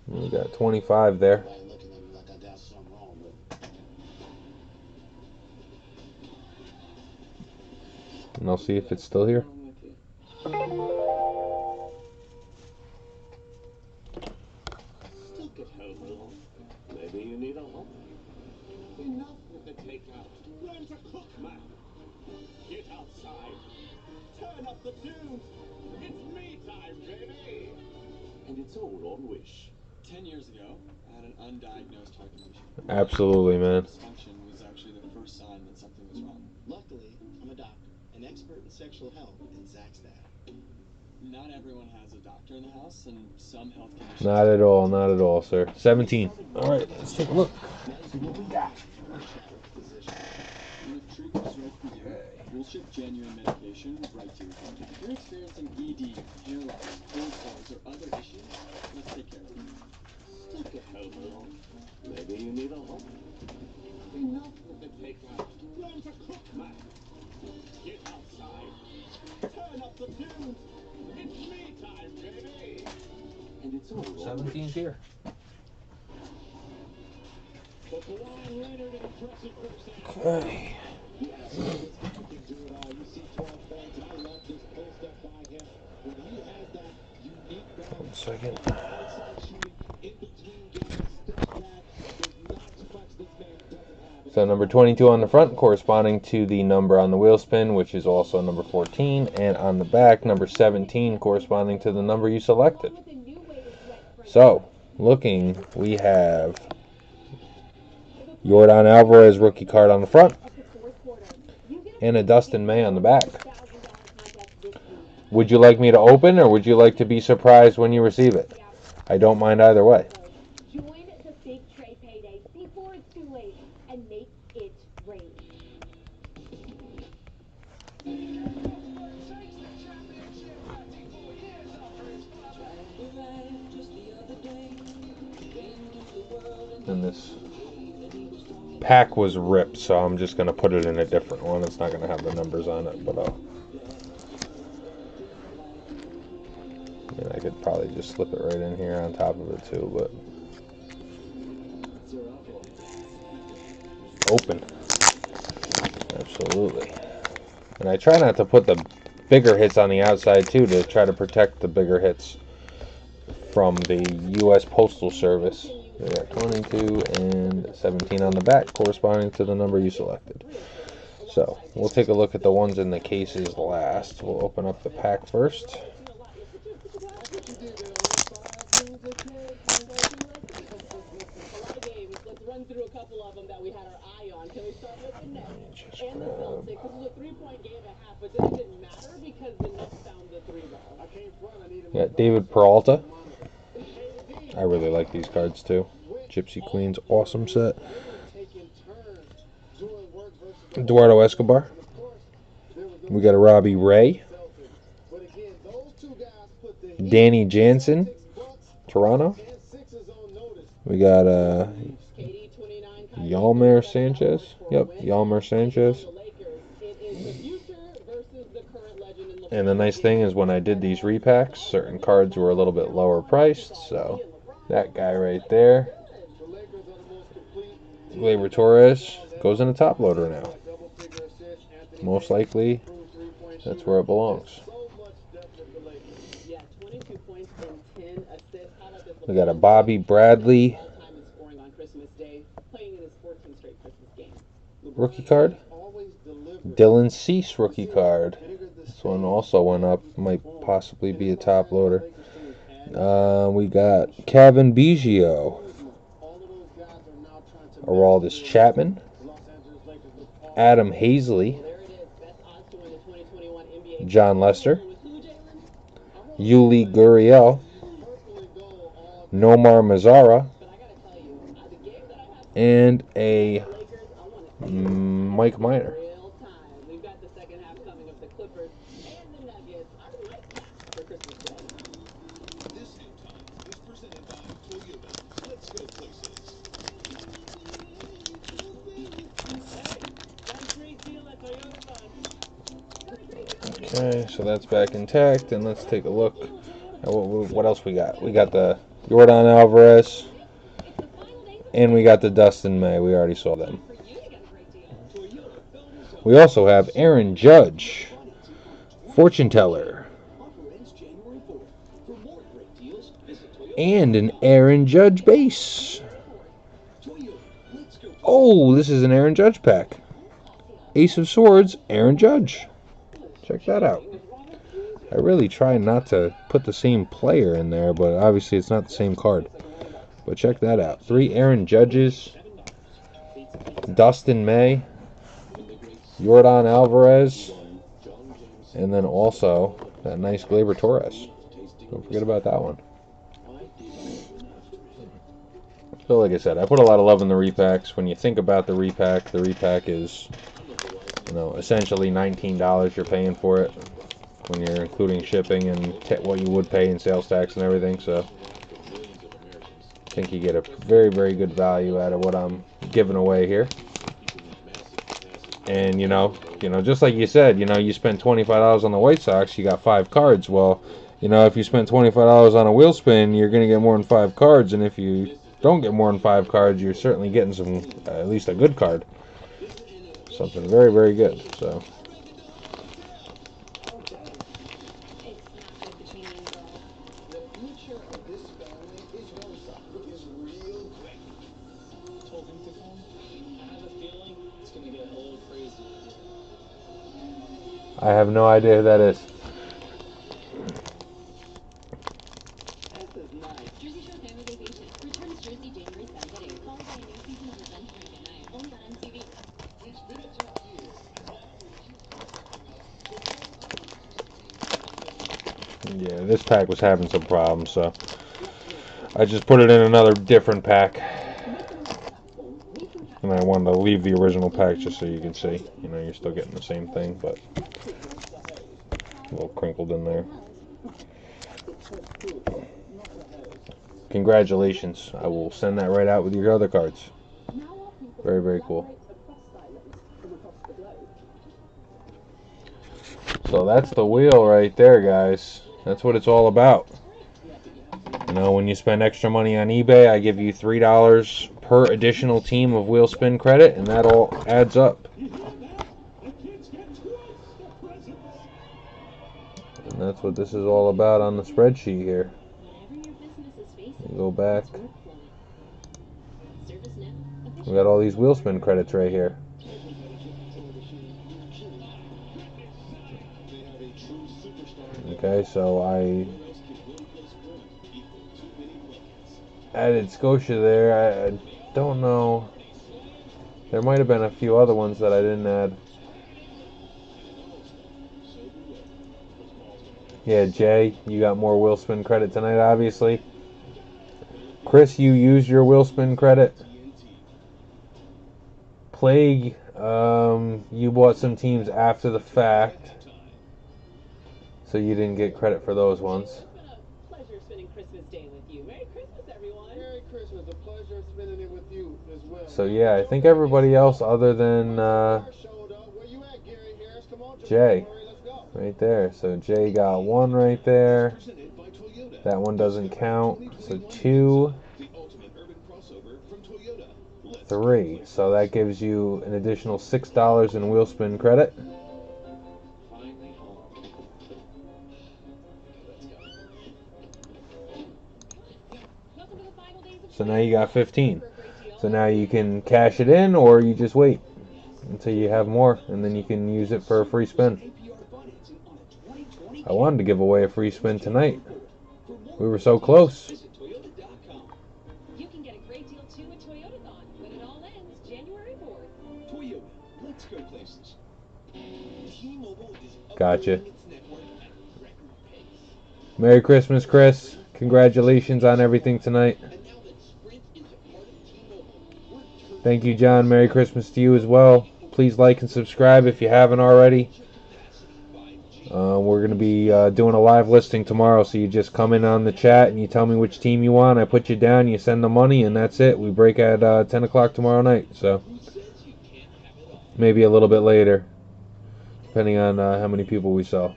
we got 25 there. And I'll see if it's still here. Maybe you need a home. Enough with the takeout. Learn to cook, man. Get outside. Turn up the tunes. It's me time, baby. And it's all on wish. 10 years ago, I had an undiagnosed heart condition. Absolutely, man. Dysfunction was actually the first sign that something was wrong. Luckily, I'm a doctor, an expert in sexual health in Zach's dad. Not everyone has a doctor in the house, and some health conditions. Not at all, not at all, sir. 17. All right, let's take a look. See what we got. And if treatment's right for you, we'll ship genuine medication right to your home. If you're experiencing ED, hair loss, cold sores, or other issues, let's take care of them. Stuck at home alone. Maybe you need a home. Enough with the takeout. Learn to cook, man. Get outside. Turn up the tunes. It's me time, baby. And it's all on 17's here. But Kawhi Leonard, an impressive first half. Okay. Yeah, so this guy can do it all. You see 12 points. I love this post up by him. When he has that unique balance. 1 second. Outside shooting, in between games, stuff that there's not too much this man doesn't have. So number 22 on the front corresponding to the number on the wheel spin, which is also number 14, and on the back number 17 corresponding to the number you selected. So looking, we have Yordan Alvarez rookie card on the front and a Dustin May on the back. Would you like me to open, or would you like to be surprised when you receive it? I don't mind either way. Join the Big Trade Payday before it's too late and make it rain. And this pack was ripped, so I'm just going to put it in a different one. It's not going to have the numbers on it, but and I could probably just slip it right in here on top of it too, but open. Absolutely. And I try not to put the bigger hits on the outside too, to try to protect the bigger hits from the U.S. Postal Service. We got 22 and 17 on the back, corresponding to the number you selected. So we'll take a look at the ones in the cases last. We'll open up the pack first. Let's run through a couple of them that we had our eye on. Can we start with the Nets and the Celtics? This was a 3-point game and a half, but then it didn't matter because the Nets found the 3 ball. Yeah, David Peralta. I really like these cards too. Gypsy Queen's awesome set. Eduardo Escobar. We got a Robbie Ray. Danny Jansen, Toronto. We got Yalmer Sanchez. Yep, Yalmer Sanchez. And the nice thing is when I did these repacks, certain cards were a little bit lower priced. So that guy right there, Gleyber Torres, goes in a top loader now. Most likely, that's where it belongs. We got a Bobby Bradley rookie card. Dylan Cease rookie card. This one also went up. Might possibly be a top loader. We got Kevin Biggio, Aroldis Chapman, Adam Hazley, John Lester, Yuli Gurriel, Nomar Mazara, and a Mike Minor. Okay, so that's back intact, and let's take a look at what else we got. We got the Jordan Alvarez, and we got the Dustin May. We already saw them. We also have Aaron Judge, Fortune Teller, and an Aaron Judge base. Oh, this is an Aaron Judge pack. Ace of Swords, Aaron Judge. Check that out. I really try not to put the same player in there, but obviously it's not the same card. But check that out. 3 Aaron Judges, Dustin May, Jordan Alvarez, and then also that nice Gleyber Torres. Don't forget about that one. So like I said, I put a lot of love in the repacks. When you think about the repack is, essentially $19 you're paying for it when you're including shipping and what you would pay in sales tax and everything. So I think you get a very, very good value out of what I'm giving away here. And just like you said, you spend $25 on the White Sox, you got 5 cards. Well, if you spend $25 on a wheel spin, you're going to get more than 5 cards, and if you don't get more than 5 cards, you're certainly getting some, at least a good card. Something very, very good. So I have no idea who that is. Yeah, this pack was having some problems, so I just put it in another different pack. And I wanted to leave the original pack just so you can see. You're still getting the same thing, but a little crinkled in there. Congratulations. I will send that right out with your other cards. Very, very cool. So that's the wheel right there, guys. That's what it's all about. When you spend extra money on eBay, I give you $3 per additional team of wheel spin credit, and that all adds up. And that's what this is all about on the spreadsheet here. You go back. We got all these wheel spin credits right here. Okay, so I added Scotia there. I don't know. There might have been a few other ones that I didn't add. Yeah, Jay, you got more wheel spin credit tonight, obviously. Chris, you used your wheel spin credit. Plague, you bought some teams after the fact, so you didn't get credit for those ones. It's been a pleasure spending Christmas Day with you. Merry Christmas, everyone. Merry Christmas. A pleasure spending it with you as well. So yeah, I think everybody else other than Jay, right there. So Jay got 1 right there. That one doesn't count. So 2, 3. So that gives you an additional $6 in wheel spin credit. So now you got 15. So now you can cash it in, or you just wait. until you have more, and then you can use it for a free spin. I wanted to give away a free spin tonight. We were so close. You can get a great deal too at Toyotathon when it all ends January 4th. Toyota, let's go places. T-Mobile is Gotcha. upgrading its network at record pace. Merry Christmas, Chris. Congratulations on everything tonight. And now that Sprint is a part of T-Mobile, we're Thank you, John. Merry Christmas to you as well. Please like and subscribe if you haven't already. We're going to be doing a live listing tomorrow, so you just come in on the chat and you tell me which team you want. I put you down, you send the money, and that's it. We break at 10 o'clock tomorrow night, so maybe a little bit later, depending on how many people we sell.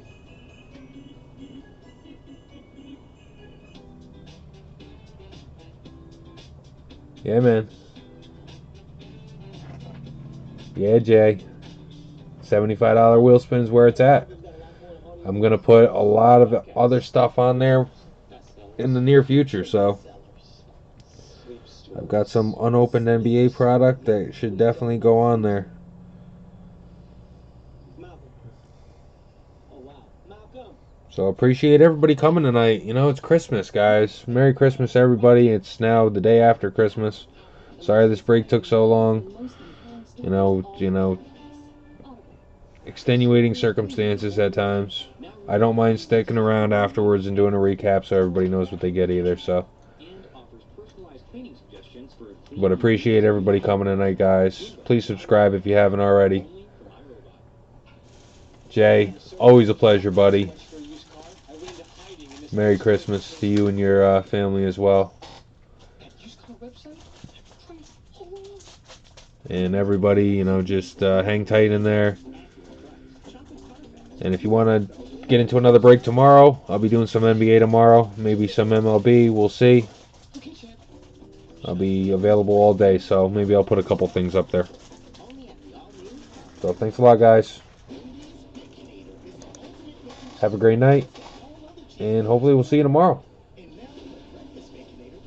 Yeah, man. Yeah, Jay. $75 wheel spin is where it's at. I'm going to put a lot of other stuff on there in the near future, so I've got some unopened NBA product that should definitely go on there. So appreciate everybody coming tonight. You know, it's Christmas, guys. Merry Christmas, everybody. It's now the day after Christmas. Sorry this break took so long. You know, extenuating circumstances at times. I don't mind sticking around afterwards and doing a recap so everybody knows what they get either, so. But appreciate everybody coming tonight, guys. Please subscribe if you haven't already. Jay, always a pleasure, buddy. Merry Christmas to you and your family as well. And everybody, you know, just hang tight in there. And if you want to get into another break tomorrow, I'll be doing some NBA tomorrow, maybe some MLB, we'll see. I'll be available all day, so maybe I'll put a couple things up there. So thanks a lot, guys. Have a great night, and hopefully we'll see you tomorrow.